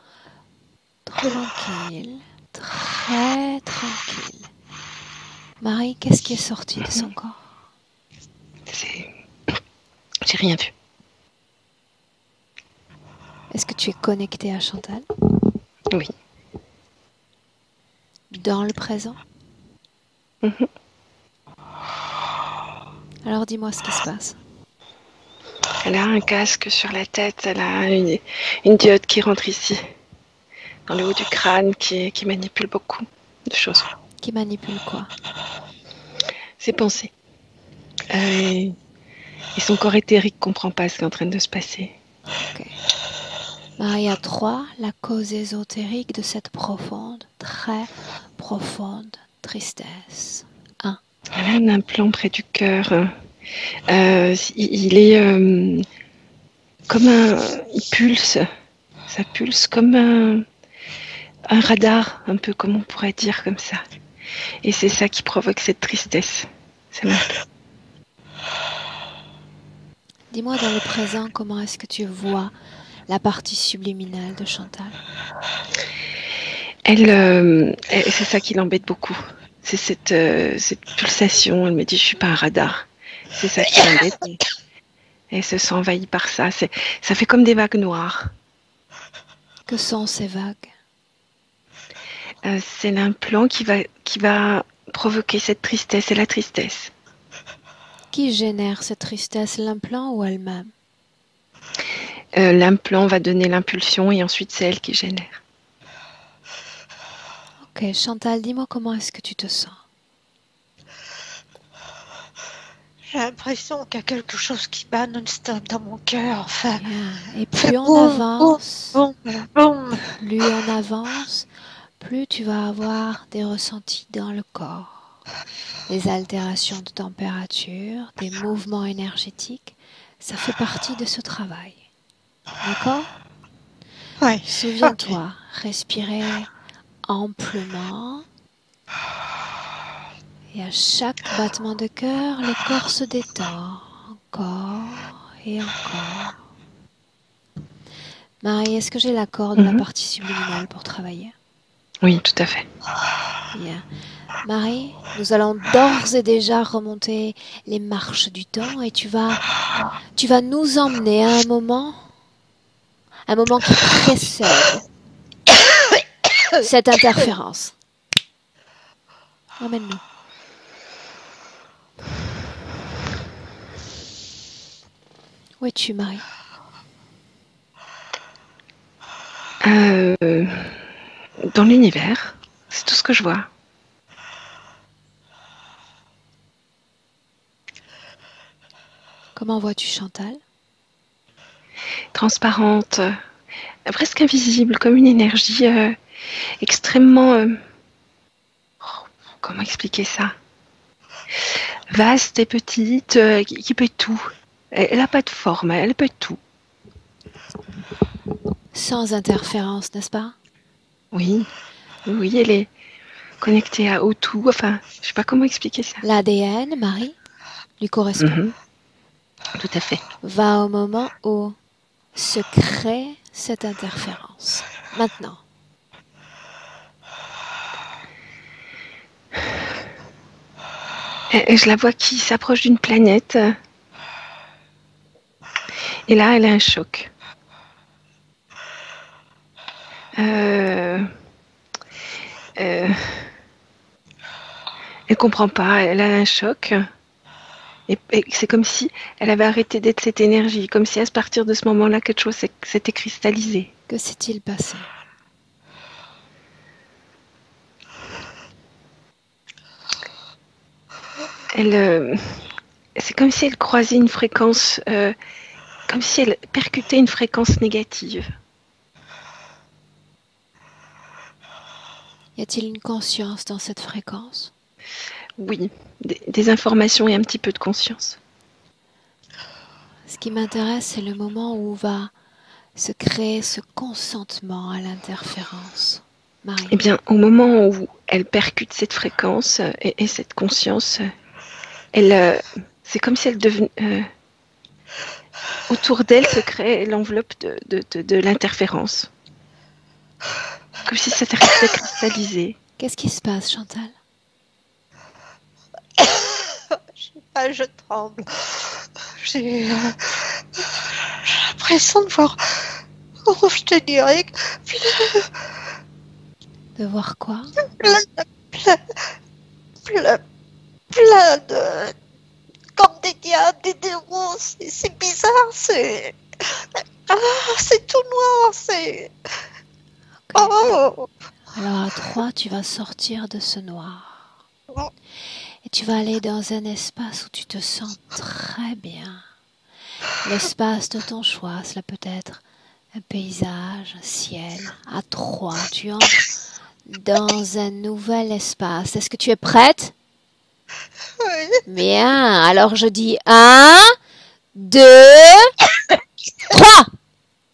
tranquille, très tranquille. Marie, qu'est-ce qui est sorti de son corps? J'ai rien vu. Est-ce que tu es connectée à Chantal? Oui. Dans le présent? Alors dis-moi ce qui se passe. Elle a un casque sur la tête, elle a une diode qui rentre ici, dans le haut du crâne, qui manipule beaucoup de choses. Qui manipule quoi? Ses pensées. Et son corps éthérique comprend pas ce qui est en train de se passer. Ok. Maria 3, la cause ésotérique de cette profonde, très profonde tristesse. 1. Elle a un implant près du cœur. Il est comme il pulse. Ça pulse comme un radar, un peu comme on pourrait dire comme ça. Et c'est ça qui provoque cette tristesse. C'est l'implant. Dis-moi dans le présent, comment est-ce que tu vois la partie subliminale de Chantal? C'est ça qui l'embête beaucoup. C'est cette pulsation. Elle me dit, je suis pas un radar. C'est ça qui l'embête. Et elle se sent envahie par ça. Ça fait comme des vagues noires. Que sont ces vagues? C'est l'implant qui va provoquer cette tristesse et la tristesse. Qui génère cette tristesse, l'implant ou elle-même? L'implant va donner l'impulsion et ensuite c'est elle qui génère. Ok, Chantal, dis-moi comment est-ce que tu te sens? J'ai l'impression qu'il y a quelque chose qui bat non-stop dans mon cœur. Enfin, Bien. Et plus on avance, boum. plus on avance, plus tu vas avoir des ressentis dans le corps, des altérations de température, des mouvements énergétiques. Ça fait partie de ce travail. D'accord? Ouais. Souviens-toi, respirer amplement. Et à chaque battement de cœur, le corps se détend encore et encore. Marie, est-ce que j'ai l'accord de la partie subliminale pour travailler? Oui, tout à fait. Bien. Marie, nous allons d'ores et déjà remonter les marches du temps et tu vas nous emmener à un moment qui précède cette interférence. Emmène-nous. Où es-tu, Marie? Dans l'univers, c'est tout ce que je vois. Comment vois-tu Chantal? Transparente, presque invisible, comme une énergie extrêmement... comment expliquer ça? Vaste et petite, qui peut être tout. Elle n'a pas de forme, elle peut être tout. Sans interférence, n'est-ce pas? Oui, elle est connectée au tout. Enfin, je ne sais pas comment expliquer ça. L'ADN, Marie, lui correspond. Tout à fait. Va au moment où se crée cette interférence. Maintenant. Et je la vois qui s'approche d'une planète. Et là, elle a un choc. Elle comprend pas. Elle a un choc. Et c'est comme si elle avait arrêté d'être cette énergie. Comme si à partir de ce moment-là, quelque chose s'était cristallisé. Que s'est-il passé? C'est comme si elle croisait une fréquence, comme si elle percutait une fréquence négative. Y a-t-il une conscience dans cette fréquence? Oui, des informations et un petit peu de conscience. Ce qui m'intéresse, c'est le moment où va se créer ce consentement à l'interférence. Marie. Eh bien, au moment où elle percute cette fréquence et cette conscience, c'est comme si elle devenait... autour d'elle se crée l'enveloppe de l'interférence. Comme si ça restait cristallisé. Qu'est-ce qui se passe, Chantal? Je tremble. J'ai l'impression de voir... Oh, je te dirais... De voir quoi? Plein de... Comme des diables, des démons. C'est bizarre, c'est... Ah, c'est tout noir, c'est... Okay. Oh. Alors à 3, tu vas sortir de ce noir. Et tu vas aller dans un espace où tu te sens très bien. L'espace de ton choix, cela peut être un paysage, un ciel. À 3, tu entres dans un nouvel espace. Est-ce que tu es prête? Oui. Bien, alors je dis 1, 2, 3.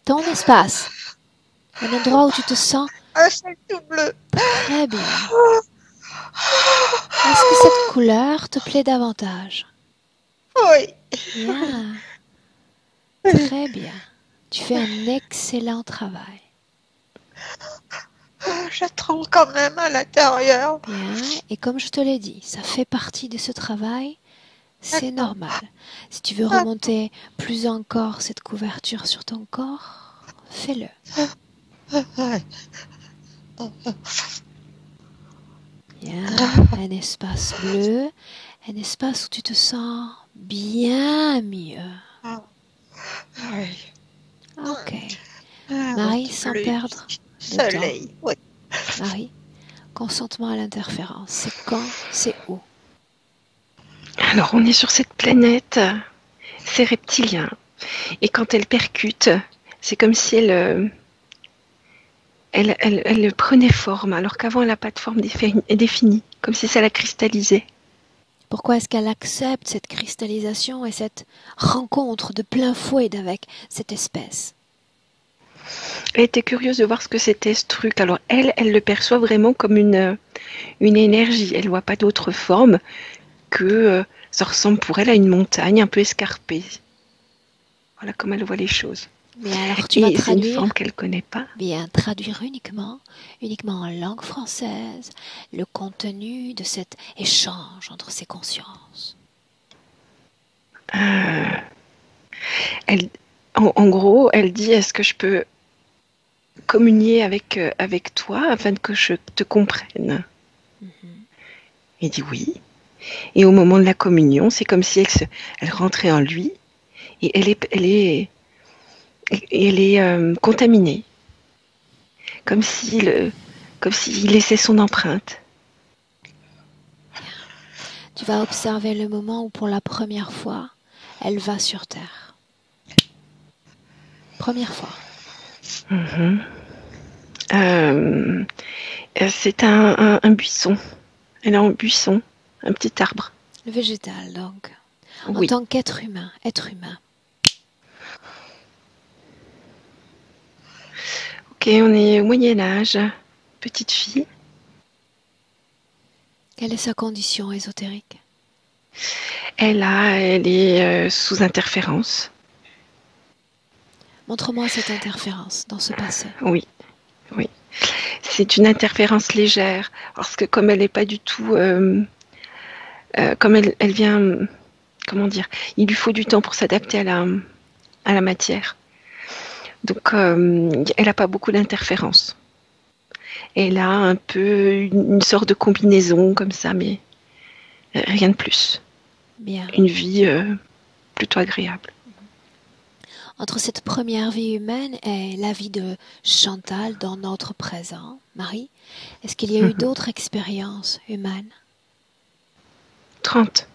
Ton espace. Un endroit où tu te sens Un ciel tout bleu. très bien. Est-ce que cette couleur te plaît davantage? Oui. Bien, très bien. Tu fais un excellent travail. Je tremble quand même à l'intérieur. Bien, et comme je te l'ai dit, ça fait partie de ce travail, c'est D'accord. normal. Si tu veux remonter plus encore cette couverture sur ton corps, fais-le. Bien, un espace bleu, un espace où tu te sens bien mieux. Oui. Ok. Ah, Marie, oui, sans bleu. perdre de temps. Soleil. Oui. Marie, consentement à l'interférence, c'est quand, c'est où? Alors, on est sur cette planète, c'est reptilien. Et quand elle percute, c'est comme si elle prenait forme, alors qu'avant, elle n'a pas de forme définie, comme si ça la cristallisait. Pourquoi est-ce qu'elle accepte cette cristallisation et cette rencontre de plein fouet avec cette espèce? Elle était curieuse de voir ce que c'était ce truc. Alors, elle le perçoit vraiment comme une énergie. Elle ne voit pas d'autre forme que ça ressemble pour elle à une montagne un peu escarpée. Voilà comment elle voit les choses. Mais alors tu vas Et c'est une traduire? forme qu'elle ne connaît pas. Bien, traduire uniquement en langue française, le contenu de cet échange entre ces consciences. Elle, en gros, elle dit, est-ce que je peux communier avec toi afin que je te comprenne? Il dit oui. Et au moment de la communion, c'est comme si elle rentrait en lui et elle est contaminée. Comme s'il laissait son empreinte. Tu vas observer le moment où pour la première fois, elle va sur Terre. Première fois. C'est un buisson. Elle est en buisson, un petit arbre. Le végétal, donc. En Oui. tant qu'être humain, Ok, on est au Moyen-Âge, petite fille. quelle est sa condition ésotérique? Elle est sous interférence. Montre-moi cette interférence dans ce passé. Oui, oui. C'est une interférence légère, parce que comme elle n'est pas du tout... comme elle vient... Comment dire? Il lui faut du temps pour s'adapter à la matière. Donc, elle n'a pas beaucoup d'interférences. Elle a un peu une sorte de combinaison comme ça, mais rien de plus. Bien. Une vie plutôt agréable. Entre cette première vie humaine et la vie de Chantal dans notre présent, Marie, est-ce qu'il y a eu d'autres expériences humaines? 30.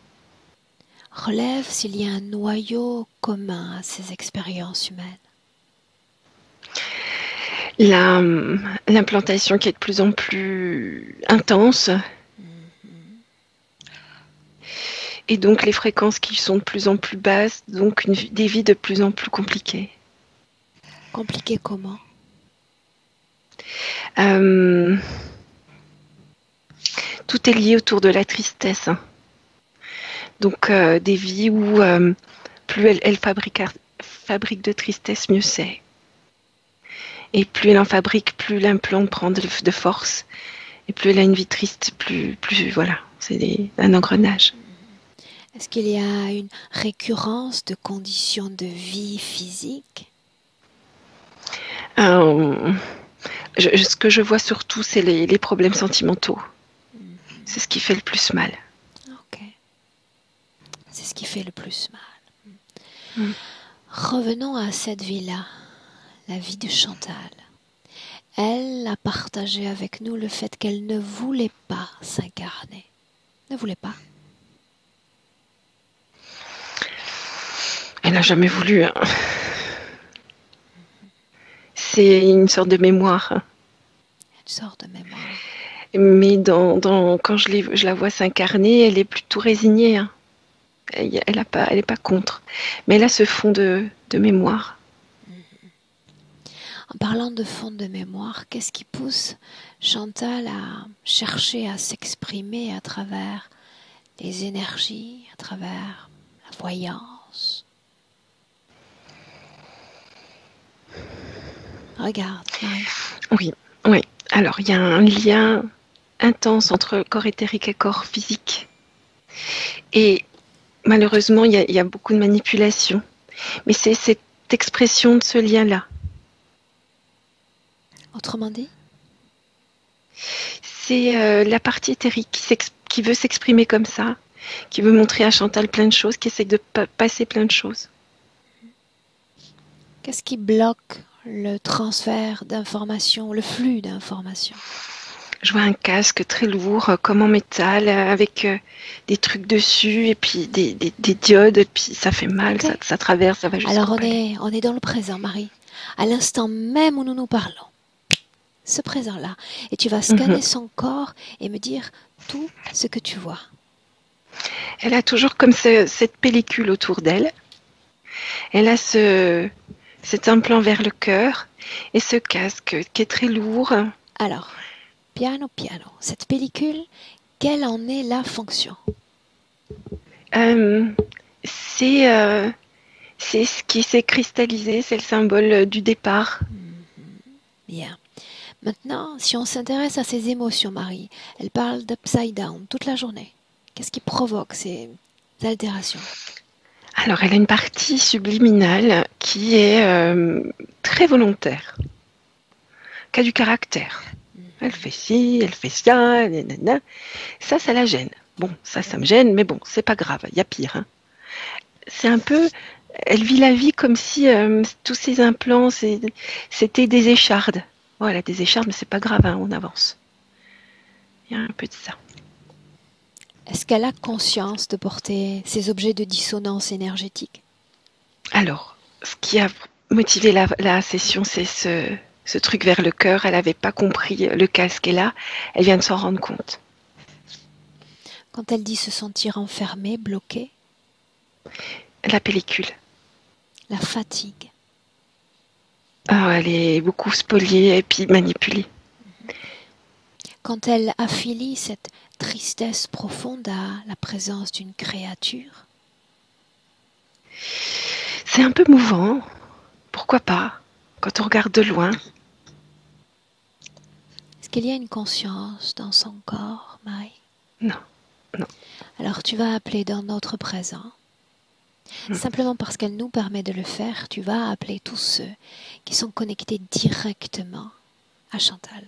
Relève s'il y a un noyau commun à ces expériences humaines. L'implantation qui est de plus en plus intense. Et donc les fréquences qui sont de plus en plus basses, donc des vies de plus en plus compliquées. Compliqué comment? Tout est lié autour de la tristesse. Donc des vies où plus elle fabrique de tristesse, mieux c'est. Et plus elle en fabrique, plus l'implant prend de force. Et plus elle a une vie triste, plus voilà, c'est un engrenage. Est-ce qu'il y a une récurrence de conditions de vie physique? Ce que je vois surtout, c'est les problèmes sentimentaux. C'est ce qui fait le plus mal. Ok. C'est ce qui fait le plus mal. Revenons à cette vie-là, la vie de Chantal. Elle a partagé avec nous le fait qu'elle ne voulait pas s'incarner. Ne voulait pas. Elle n'a jamais voulu. Hein. C'est une sorte de mémoire. Une sorte de mémoire. Mais quand je la vois s'incarner, elle est plutôt résignée. Hein. Elle n'est pas contre. Mais elle a ce fond de mémoire. En parlant de fond de mémoire, qu'est-ce qui pousse Chantal à chercher à s'exprimer à travers les énergies, à travers la voyance? Regarde, Marie. Oui, oui. Alors, il y a un lien intense entre corps éthérique et corps physique. Et malheureusement, il y a beaucoup de manipulation. Mais c'est cette expression de ce lien-là. Autrement dit? C'est la partie éthérique qui veut s'exprimer comme ça, qui veut montrer à Chantal plein de choses, qui essaie de passer plein de choses. Qu'est-ce qui bloque le transfert d'informations, le flux d'informations? Je vois un casque très lourd, comme en métal, avec des trucs dessus, et puis des diodes, et puis ça fait mal, Ok. ça traverse, ça va jusqu'au Alors palais. on est dans le présent, Marie. À l'instant même où nous nous parlons. Ce présent-là. Et tu vas scanner son corps et me dire tout ce que tu vois. Elle a toujours comme cette pellicule autour d'elle. Elle a cet implant vers le cœur et ce casque qui est très lourd. Alors, piano, piano. Cette pellicule, quelle en est la fonction? C'est ce qui s'est cristallisé, c'est le symbole du départ. Bien. Maintenant, si on s'intéresse à ses émotions, Marie, elle parle d'upside down toute la journée. Qu'est-ce qui provoque ces altérations? Alors, elle a une partie subliminale qui est très volontaire, qui a du caractère. Elle fait ci, elle fait ça, nanana. Ça la gêne. Bon, ça me gêne, mais bon, c'est pas grave, il y a pire. Hein. C'est un peu... Elle vit la vie comme si tous ces implants, c'était des échardes. Bon, elle a des échardes, mais c'est pas grave, hein, on avance. Il y a un peu de ça. Est-ce qu'elle a conscience de porter ces objets de dissonance énergétique? Alors, ce qui a motivé la session, c'est ce truc vers le cœur. Elle n'avait pas compris le casque est là. Elle vient de s'en rendre compte. Quand elle dit se sentir enfermée, bloquée, La pellicule. la fatigue. Ah, elle est beaucoup spoliée et puis manipulée. Quand elle affilie cette tristesse profonde à la présence d'une créature, C'est un peu mouvant. Pourquoi pas? Quand on regarde de loin. est-ce qu'il y a une conscience dans son corps, Marie? Non, non. Alors tu vas appeler dans notre présent. Simplement parce qu'elle nous permet de le faire, tu vas appeler tous ceux qui sont connectés directement à Chantal.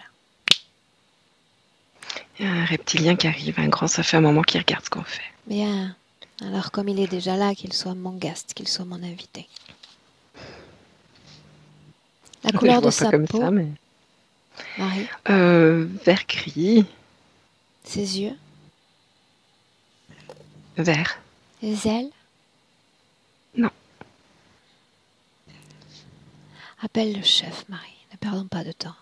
Il y a un reptilien qui arrive, un grand, ça fait un moment qu'il regarde ce qu'on fait. Bien. Alors comme il est déjà là, qu'il soit mon guest, qu'il soit mon invité. La Je couleur de vois sa pas comme peau, ça, mais... Marie, vert gris, ses yeux, vert. les ailes. Non. Appelle le chef, Marie. Ne perdons pas de temps.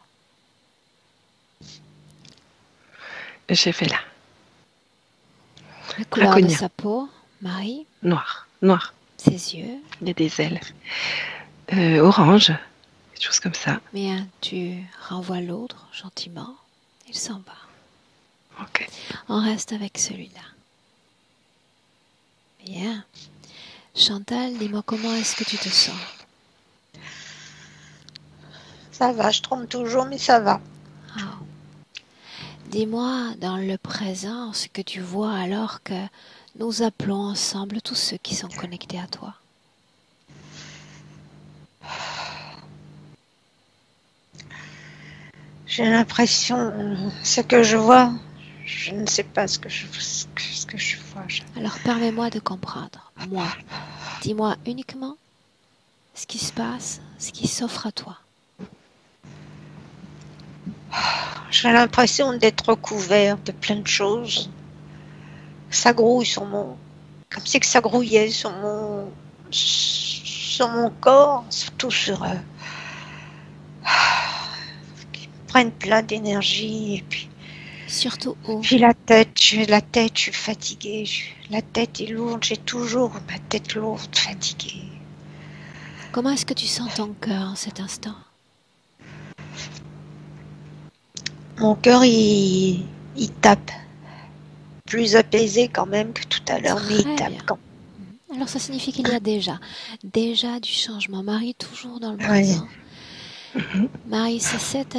J'ai fait là. La couleur de Draconien. sa peau, Marie, Noir, noir. ses yeux. Il y a des ailes. Orange, quelque chose comme ça. Bien, tu renvoies l'autre gentiment. Il s'en va. Ok. On reste avec celui-là. Bien. Chantal, dis-moi comment est-ce que tu te sens? Ça va, je trompe toujours, mais ça va. Oh. Dis-moi dans le présent ce que tu vois alors que nous appelons ensemble tous ceux qui sont connectés à toi. J'ai l'impression, ce que je vois, je ne sais pas ce que je vois. Alors permets-moi de comprendre. Moi, dis-moi uniquement ce qui se passe, ce qui s'offre à toi. J'ai l'impression d'être recouvert de plein de choses. Ça grouille sur mon... Comme si que ça grouillait sur mon corps, surtout sur... qui me prennent plein d'énergie. Et Surtout où? puis la tête, je suis fatiguée. La tête est lourde, j'ai toujours ma tête lourde, fatiguée. Comment est-ce que tu sens ton cœur en cet instant? Mon cœur, il tape. Plus apaisé quand même que tout à l'heure, mais il Très tape bien. quand Alors ça signifie qu'il y a déjà du changement. Marie, toujours dans le même. Ouais. présent. Marie, c'est cette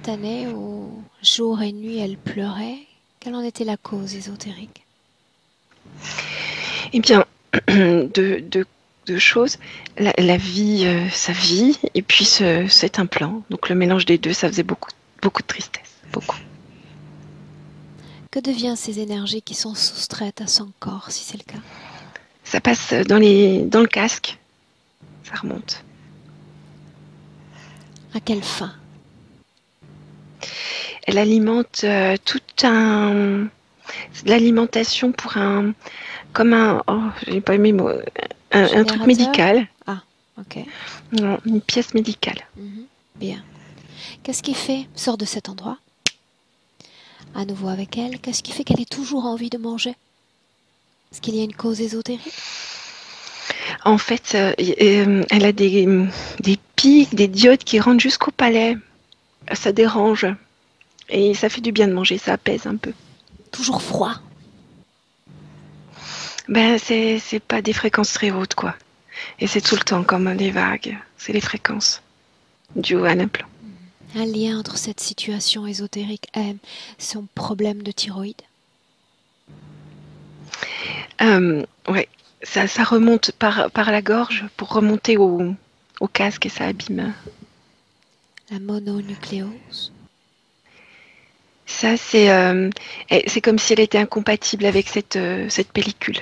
année où jour et nuit elle pleurait. Quelle en était la cause ésotérique? Eh bien, deux choses. La vie, sa vie, et puis cet implant. Donc le mélange des deux, ça faisait beaucoup, beaucoup de tristesse. Beaucoup. Que devient ces énergies qui sont soustraites à son corps, si c'est le cas? Ça passe dans le casque. Ça remonte. À quelle fin? Elle alimente tout un... C'est de l'alimentation pour un... Comme un... Oh, j'ai pas aimé le mot. Un truc Générateur? médical. Ah, ok. Non, une pièce médicale. Bien. Qu'est-ce qui fait, sors de cet endroit, à nouveau avec elle, qu'est-ce qui fait qu'elle ait toujours envie de manger? Est-ce qu'il y a une cause ésotérique? En fait, elle a des pics, des diodes qui rentrent jusqu'au palais. Ça dérange. Et ça fait du bien de manger, ça apaise un peu. Toujours froid? Ben, c'est pas des fréquences très hautes, quoi. Et c'est tout le temps comme des vagues. C'est les fréquences dues à l'implant. Un lien entre cette situation ésotérique et son problème de thyroïde? Ouais, ça remonte par la gorge pour remonter au casque et ça abîme. La mononucléose? Ça, c'est comme si elle était incompatible avec cette pellicule.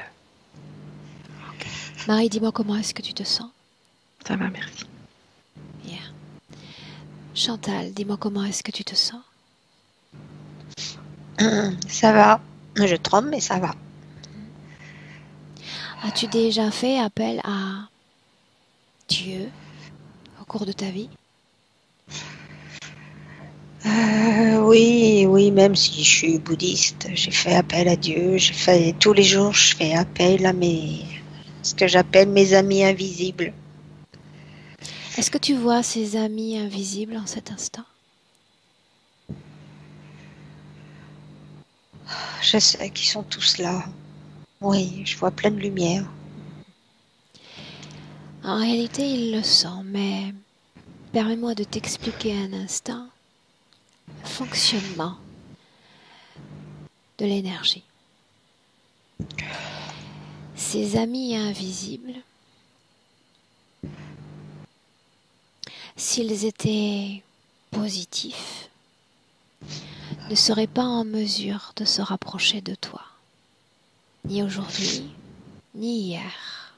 Marie, dis-moi comment est-ce que tu te sens? Ça va, merci. Bien. Chantal, dis-moi comment est-ce que tu te sens? Ça va. Je tremble, mais ça va. As-tu déjà fait appel à Dieu au cours de ta vie? Oui, même si je suis bouddhiste, j'ai fait appel à Dieu. Tous les jours, je fais appel à ce que j'appelle mes amis invisibles. Est-ce que tu vois ces amis invisibles en cet instant? Je sais qu'ils sont tous là. Oui, je vois plein de lumière. En réalité, ils le sont, mais permets-moi de t'expliquer un instant le fonctionnement de l'énergie. Ces amis invisibles, s'ils étaient positifs, ne seraient pas en mesure de se rapprocher de toi, ni aujourd'hui, ni hier.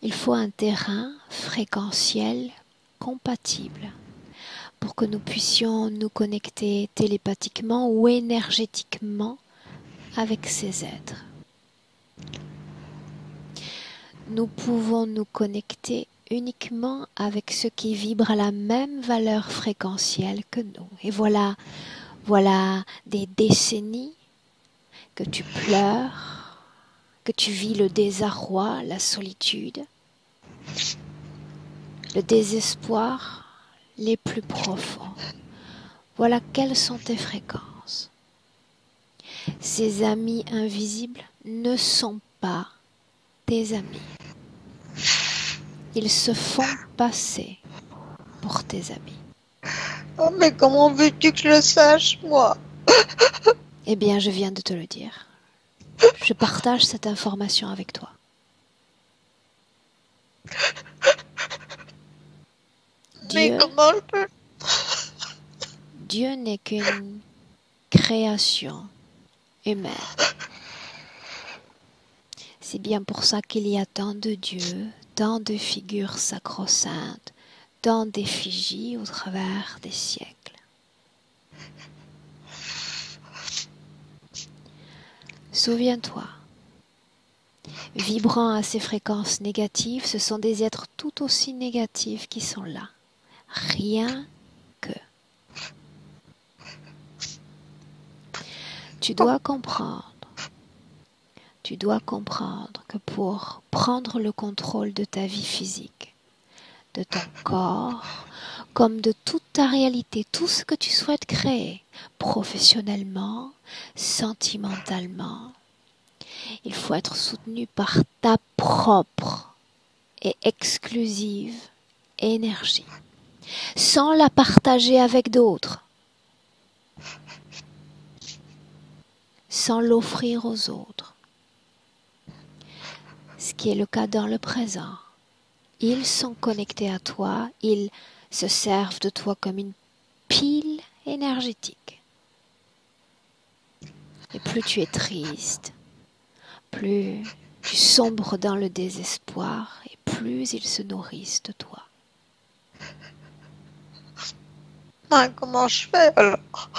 Il faut un terrain fréquentiel compatible pour que nous puissions nous connecter télépathiquement ou énergétiquement avec ces êtres. Nous pouvons nous connecter uniquement avec ceux qui vibrent à la même valeur fréquentielle que nous. Et voilà des décennies que tu pleures, que tu vis le désarroi, la solitude, le désespoir les plus profonds. Voilà quelles sont tes fréquences. Ces amis invisibles ne sont pas tes amis. Ils se font passer pour tes amis. Oh, mais comment veux-tu que je le sache, moi? Eh bien, je viens de te le dire. Je partage cette information avec toi. Mais comment je peux? Dieu n'est qu'une création humaine. C'est bien pour ça qu'il y a tant de dieux, tant de figures sacro-saintes, tant d'effigies au travers des siècles. Souviens-toi, vibrant à ces fréquences négatives, ce sont des êtres tout aussi négatifs qui sont là. Rien que. Tu dois comprendre que pour prendre le contrôle de ta vie physique, de ton corps, comme de toute ta réalité, tout ce que tu souhaites créer, professionnellement, sentimentalement. Il faut être soutenu par ta propre et exclusive énergie, sans la partager avec d'autres, sans l'offrir aux autres. Ce qui est le cas dans le présent. Ils sont connectés à toi, ils se servent de toi comme une pile énergétique. Et plus tu es triste, plus tu sombres dans le désespoir et plus ils se nourrissent de toi. Comment je fais alors?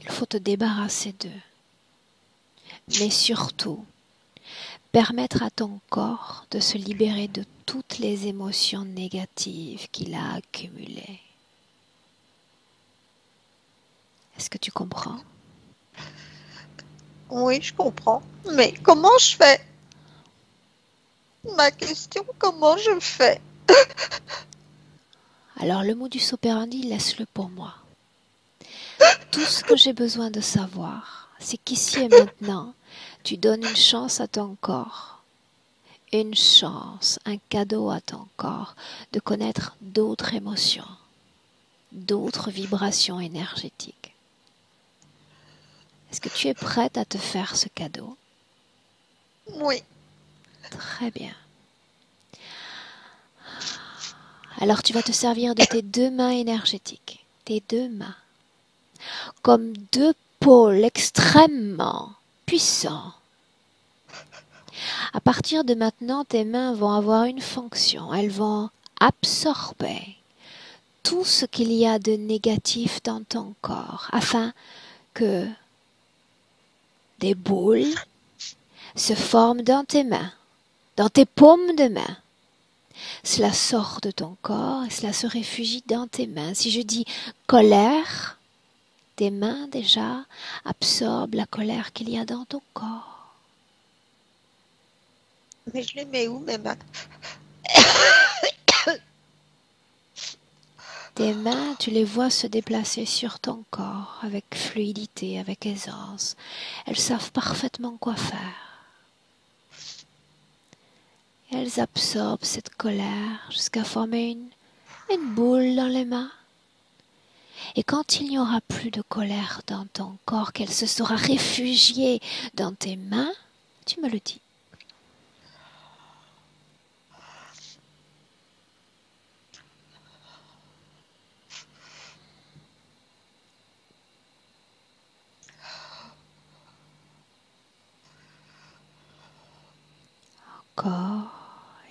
Il faut te débarrasser d'eux. Mais surtout, permettre à ton corps de se libérer de toutes les émotions négatives qu'il a accumulées. Est-ce que tu comprends? Oui, je comprends. Mais comment je fais? Ma question, comment je fais? Alors le modus operandi, laisse-le pour moi. Tout ce que j'ai besoin de savoir, c'est qu'ici et maintenant, tu donnes une chance à ton corps, une chance, un cadeau à ton corps de connaître d'autres émotions, d'autres vibrations énergétiques. Est-ce que tu es prête à te faire ce cadeau? Oui. Très bien. Alors tu vas te servir de tes deux mains énergétiques, tes deux mains, comme deux pôles extrêmement puissants. À partir de maintenant, tes mains vont avoir une fonction. Elles vont absorber tout ce qu'il y a de négatif dans ton corps, afin que des boules se forment dans tes mains, dans tes paumes de main. Cela sort de ton corps et cela se réfugie dans tes mains. Si je dis colère, tes mains déjà absorbent la colère qu'il y a dans ton corps. Mais je les mets où, mes mains? Tes mains, tu les vois se déplacer sur ton corps avec fluidité, avec aisance. Elles savent parfaitement quoi faire. Elles absorbent cette colère jusqu'à former une boule dans les mains. Et quand il n'y aura plus de colère dans ton corps, qu'elle se sera réfugiée dans tes mains, tu me le dis. Encore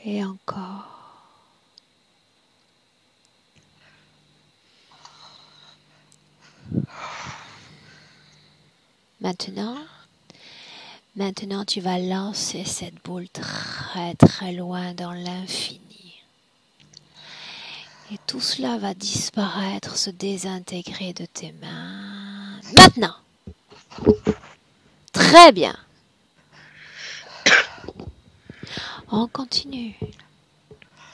et encore. Maintenant, tu vas lancer cette boule très très loin dans l'infini. Et tout cela va disparaître, se désintégrer de tes mains. Maintenant! Très bien! On continue.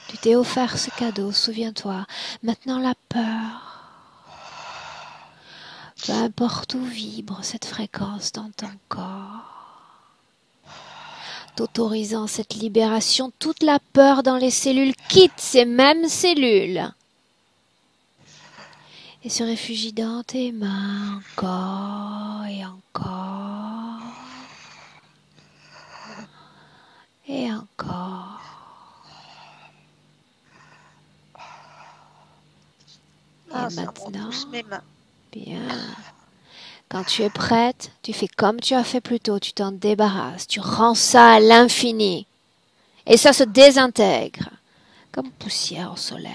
Tu t'es offert ce cadeau, souviens-toi. Maintenant la peur. Peu importe où vibre cette fréquence dans ton corps. T'autorisant cette libération, toute la peur dans les cellules quitte ces mêmes cellules. Et se réfugie dans tes mains encore et encore. Et encore. Et maintenant, mes mains. Bien. Quand tu es prête, tu fais comme tu as fait plus tôt, tu t'en débarrasses, tu rends ça à l'infini. Et ça se désintègre, comme poussière au soleil.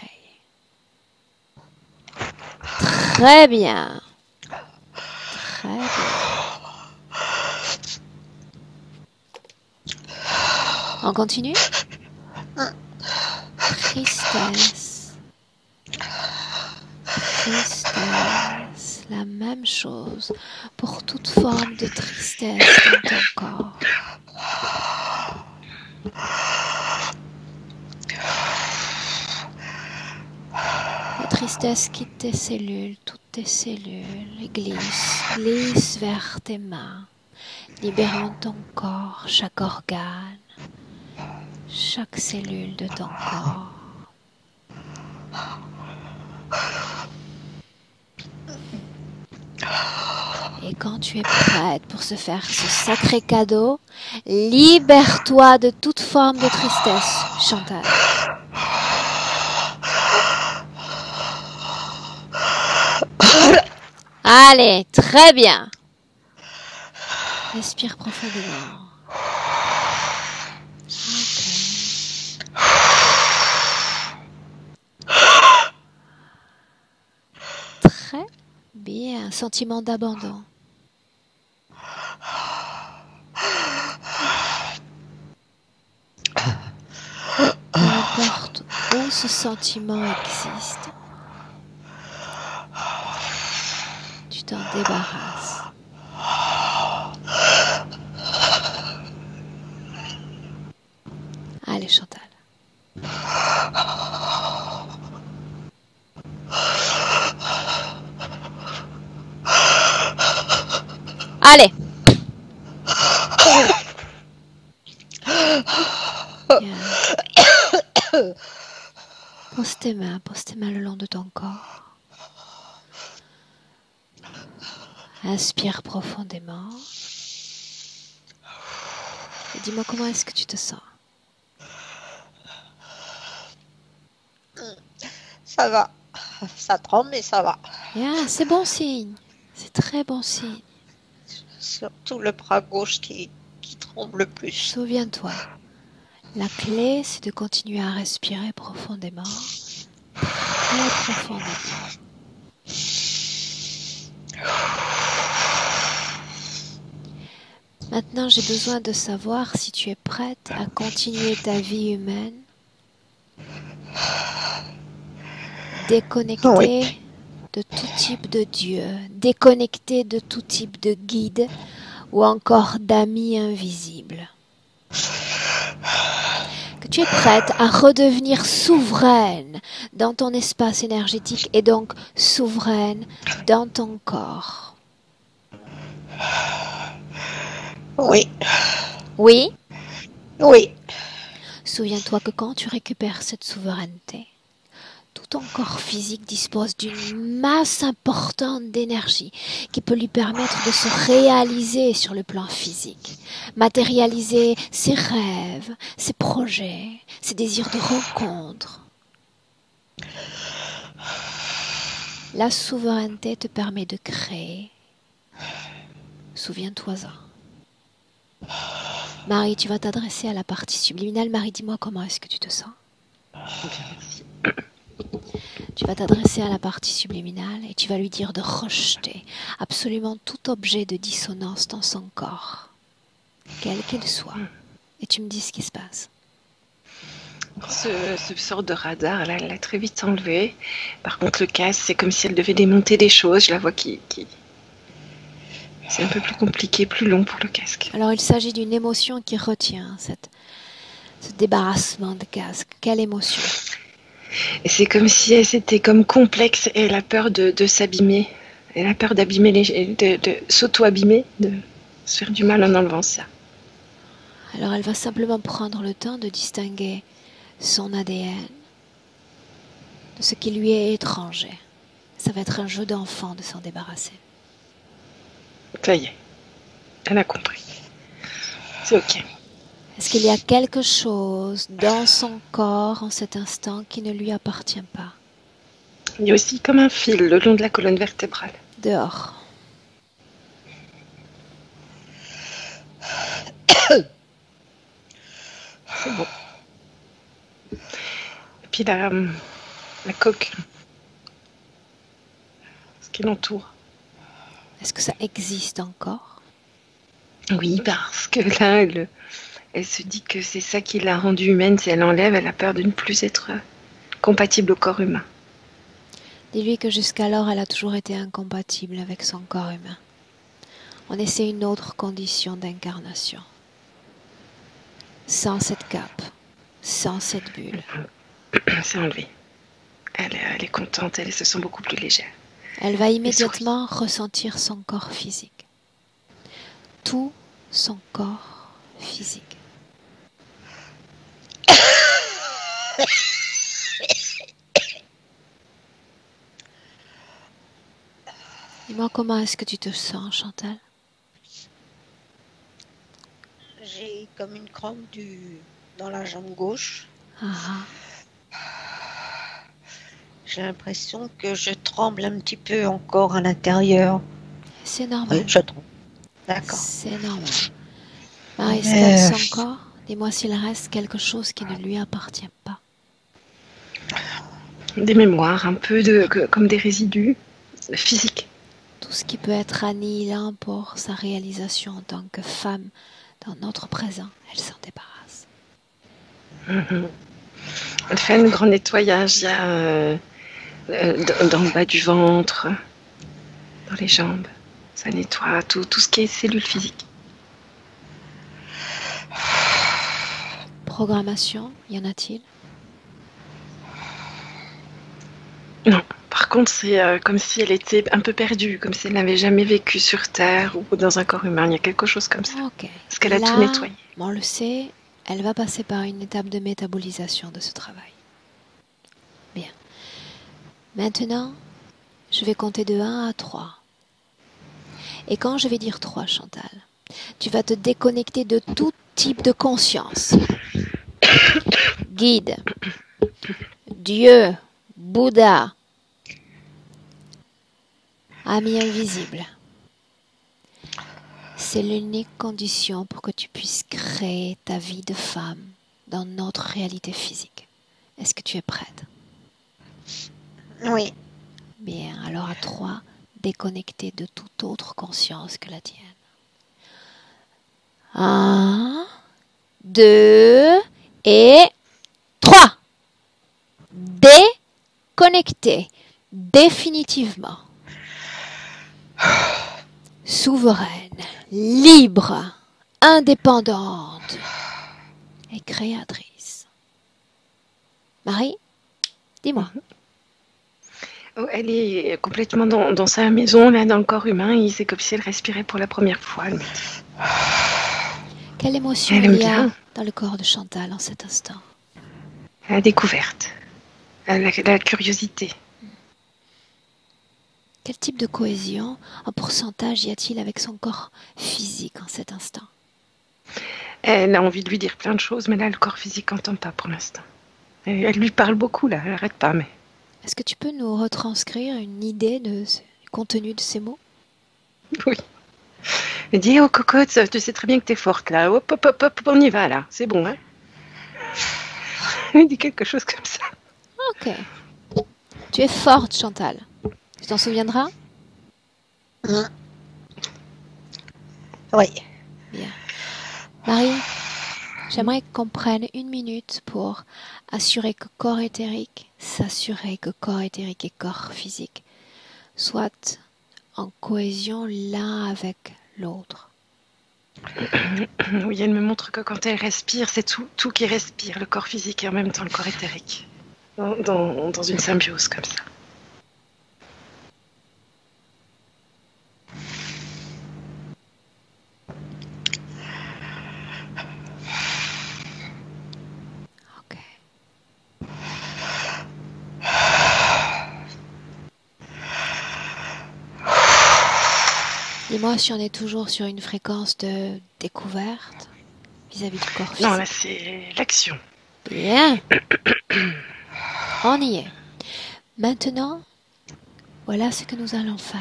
Très bien. Très bien. On continue? Tristesse. Tristesse. La même chose pour toute forme de tristesse dans ton corps. tristesse quitte tes cellules, toutes tes cellules, et glisse vers tes mains, libérant ton corps, chaque organe, chaque cellule de ton corps. Et quand tu es prête pour se faire ce sacré cadeau, libère-toi de toute forme de tristesse, Chantal. Allez, très bien. Respire profondément. Ok. Très bien. Sentiment d'abandon. Peu importe où ce sentiment existe, tu t'en débarrasses. Allez, Chantal. Allez. Bien. Pose tes mains le long de ton corps. Inspire profondément. Et dis-moi comment est-ce que tu te sens. Ça va. Ça tremble, mais ça va. Bien, c'est bon signe. C'est très bon signe. Surtout le bras gauche qui tremble le plus. Souviens-toi, la clé, c'est de continuer à respirer profondément. Très profondément. Maintenant, j'ai besoin de savoir si tu es prête à continuer ta vie humaine, déconnectée Oui. de tout type de Dieu, déconnectée de tout type de guide ou encore d'amis invisibles. Que tu es prête à redevenir souveraine dans ton espace énergétique et donc souveraine dans ton corps. Oui. Oui? Oui. Souviens-toi que quand tu récupères cette souveraineté, tout ton corps physique dispose d'une masse importante d'énergie qui peut lui permettre de se réaliser sur le plan physique, matérialiser ses rêves, ses projets, ses désirs de rencontre. La souveraineté te permet de créer. Souviens-toi-en. Marie, tu vas t'adresser à la partie subliminale. Marie, dis-moi comment est-ce que tu te sens. Merci. Tu vas t'adresser à la partie subliminale et tu vas lui dire de rejeter absolument tout objet de dissonance dans son corps, quel qu'il soit. Et tu me dis ce qui se passe. Ce sort de radar, là, elle l'a très vite enlevé. Par contre, le casque, c'est comme si elle devait démonter des choses. Je la vois qui... C'est un peu plus compliqué, plus long pour le casque. Alors, il s'agit d'une émotion qui retient ce débarrassement de casque. Quelle émotion? Et c'est comme si elle c'était comme complexe et elle a peur de s'abîmer. Elle a peur d'abîmer de s'auto-abîmer, de se faire du mal en enlevant ça. Alors, elle va simplement prendre le temps de distinguer son ADN de ce qui lui est étranger. Ça va être un jeu d'enfant de s'en débarrasser. Ça y est, elle a compris. C'est ok. Est-ce qu'il y a quelque chose dans son corps en cet instant qui ne lui appartient pas? Il y a aussi comme un fil le long de la colonne vertébrale. Dehors. C'est bon. Et puis la coque, ce qui l'entoure. Est-ce que ça existe encore? Oui, parce que là, elle se dit que c'est ça qui l'a rendue humaine. Si elle l'enlève, elle a peur de ne plus être compatible au corps humain. Dis-lui que jusqu'alors, elle a toujours été incompatible avec son corps humain. On essaie une autre condition d'incarnation. Sans cette cape, sans cette bulle. C'est enlevé. elle est contente, elle se sent beaucoup plus légère. Elle va immédiatement ressentir son corps physique. Tout son corps physique. Dis-moi comment est-ce que tu te sens, Chantal? J'ai comme une crampe dans la jambe gauche. Ah, J'ai l'impression que je tremble un petit peu encore à l'intérieur. c'est Oui, normal. je tremble. D'accord. C'est normal. Marie, Mais, scanne son corps. Dis-moi s'il reste quelque chose qui ne lui appartient pas. Des mémoires, un peu comme des résidus physiques. Tout ce qui peut être annihilant pour sa réalisation en tant que femme dans notre présent, elle s'en débarrasse. Elle fait un grand nettoyage. Il y a dans le bas du ventre, dans les jambes. Ça nettoie tout ce qui est cellules physiques. Programmation, y en a-t-il? Non, par contre, c'est comme si elle était un peu perdue, comme si elle n'avait jamais vécu sur Terre ou dans un corps humain. Il y a quelque chose comme ça. Ok. Parce qu'elle a Là, tout nettoyé. on le sait, elle va passer par une étape de métabolisation de ce travail. Bien. Maintenant, je vais compter de 1 à 3. Et quand je vais dire 3, Chantal, tu vas te déconnecter de tout type de conscience. Guide, Dieu, Bouddha, ami invisible. C'est l'unique condition pour que tu puisses créer ta vie de femme dans notre réalité physique. Est-ce que tu es prête? Oui. Bien, alors à 3, déconnecté de toute autre conscience que la tienne. 1, 2 et 3. Déconnecté définitivement. Souveraine, libre, indépendante et créatrice. Marie, dis-moi. Oh, elle est complètement dans sa maison, là, dans le corps humain. Et c'est comme si elle respirait pour la première fois. Elle me dit. Quelle émotion Elle aime il y a bien. dans le corps de Chantal en cet instant? La découverte. La curiosité. Quel type de cohésion en pourcentage y a-t-il avec son corps physique en cet instant? Elle a envie de lui dire plein de choses, mais là, le corps physique n'entend pas pour l'instant. Elle lui parle beaucoup, là. Elle n'arrête pas, mais... Est-ce que tu peux nous retranscrire une idée du contenu de ces mots? Oui. Elle dit, oh cocotte, tu sais très bien que t'es forte, là. Hop, hop, hop, hop, on y va, là. C'est bon, hein. Elle dit quelque chose comme ça. Ok. Tu es forte, Chantal. Tu t'en souviendras? Oui. Bien. Marie, j'aimerais qu'on prenne 1 minute pour s'assurer que corps éthérique et corps physique soient en cohésion l'un avec l'autre. Oui, elle me montre que quand elle respire, c'est tout qui respire, le corps physique et en même temps le corps éthérique. Dans une symbiose comme ça. Ok. Dis-moi si on est toujours sur une fréquence de découverte vis-à-vis du corps physique. Non, là, c'est l'action. Bien. On y est. Maintenant, voilà ce que nous allons faire.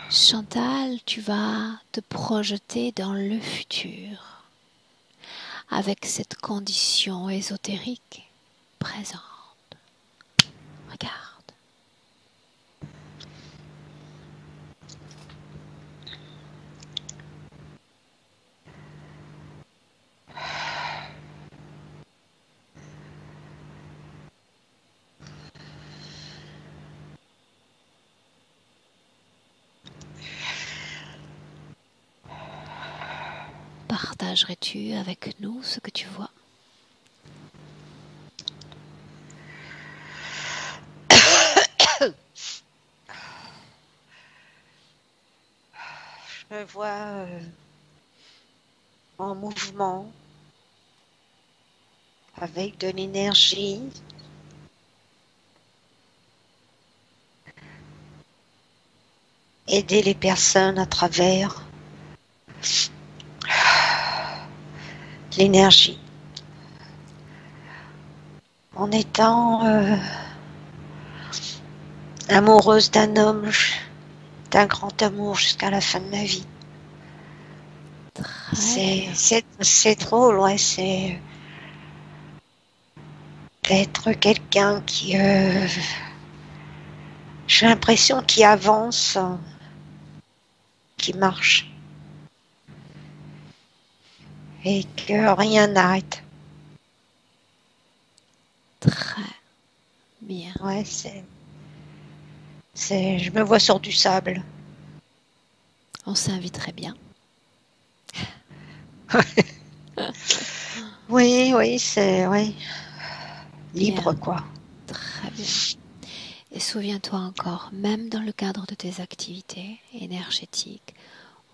Chantal, tu vas te projeter dans le futur avec cette condition ésotérique présente. Regarde. Partagerais-tu avec nous ce que tu vois? Je me vois en mouvement, avec de l'énergie. Aider les personnes à travers l'énergie. En étant amoureuse d'un homme, d'un grand amour jusqu'à la fin de ma vie. C'est drôle, ouais, c'est d'être quelqu'un qui, j'ai l'impression qui avance, qui marche, et que rien n'arrête. Très bien. Ouais, je me vois sur du sable. On s'invite très bien. Oui, oui. Libre, Bien. quoi. Très bien. Et souviens-toi encore, même dans le cadre de tes activités énergétiques,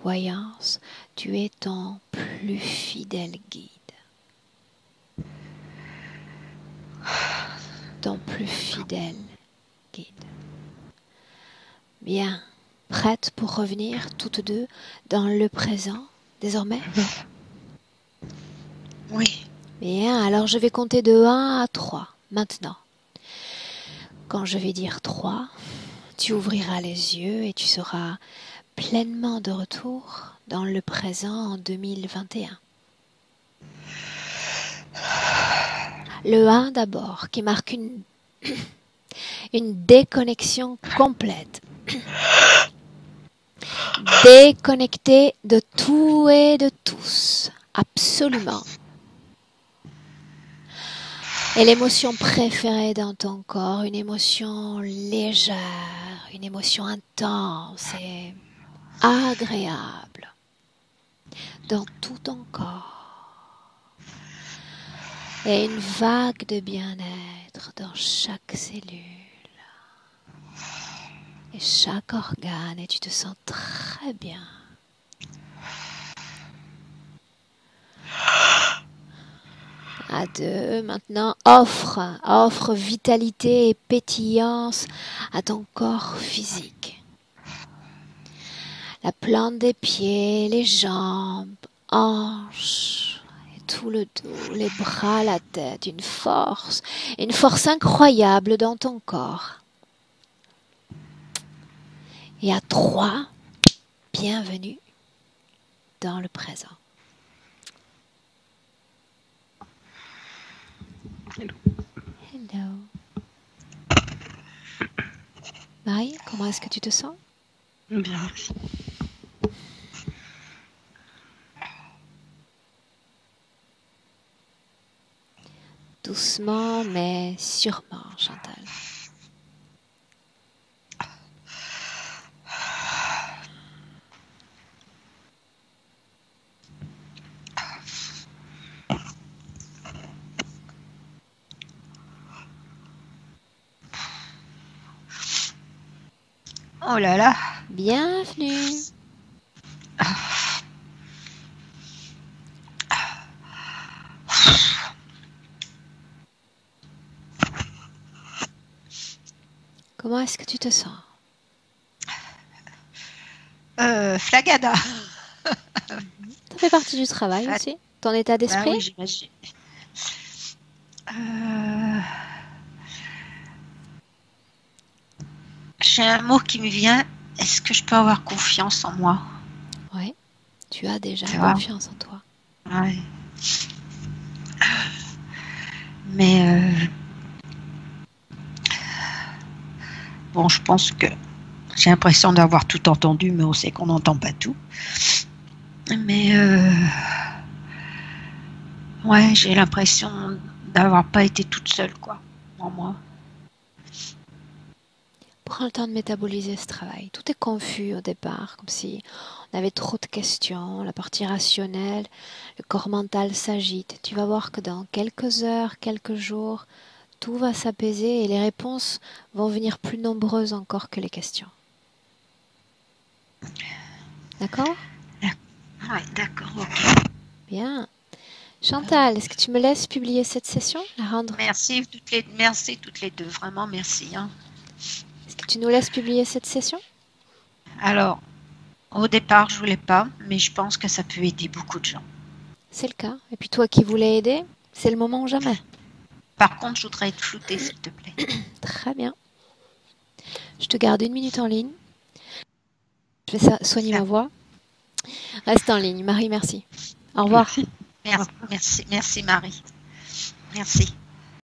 voyance, tu es ton plus fidèle guide. Ton plus fidèle guide. Bien. Prêtes pour revenir toutes deux dans le présent, désormais? Oui. Bien, alors je vais compter de 1 à 3, maintenant. Quand je vais dire 3, tu ouvriras les yeux et tu seras pleinement de retour dans le présent en 2021. Le 1 d'abord, qui marque une déconnexion complète. Déconnecté de tout et de tous, absolument. Et l'émotion préférée dans ton corps, une émotion légère, une émotion intense et agréable dans tout ton corps. Et une vague de bien-être dans chaque cellule et chaque organe, et tu te sens très bien. À 2, maintenant, offre vitalité et pétillance à ton corps physique. La plante des pieds, les jambes, hanches, et tout le dos, les bras, la tête, une force incroyable dans ton corps. Et à 3, bienvenue dans le présent. Hello. Marie, comment est-ce que tu te sens? Bien, merci. Doucement mais sûrement, Chantal. Oh là là. Bienvenue. Comment est-ce que tu te sens? Flagada. Ça fait partie du travail aussi? Ton état d'esprit? Ah oui, j'imagine. J'ai un mot qui me vient. Est-ce que je peux avoir confiance en moi? Oui, tu as déjà Tu vois? confiance en toi. Ouais. Mais bon, je pense que j'ai l'impression d'avoir tout entendu, mais on sait qu'on n'entend pas tout. Mais ouais, j'ai l'impression d'avoir pas été toute seule, quoi, en moi. Prends le temps de métaboliser ce travail. Tout est confus au départ, comme si on avait trop de questions, la partie rationnelle, le corps mental s'agite. Tu vas voir que dans quelques heures, quelques jours, tout va s'apaiser et les réponses vont venir plus nombreuses encore que les questions. D'accord? Ouais, d'accord, ok. Bien. Chantal, est-ce que tu me laisses publier cette session? La rendre? Merci toutes les deux, vraiment merci. Hein. Est-ce que tu nous laisses publier cette session? Alors, au départ, je voulais pas, mais je pense que ça peut aider beaucoup de gens. C'est le cas. Et puis toi qui voulais aider, c'est le moment ou jamais. Par contre, je voudrais être floutée, s'il te plaît. Très bien. Je te garde 1 minute en ligne. Je vais soigner ma voix. Reste en ligne. Marie, merci. Au revoir. Merci. Merci Marie. Merci.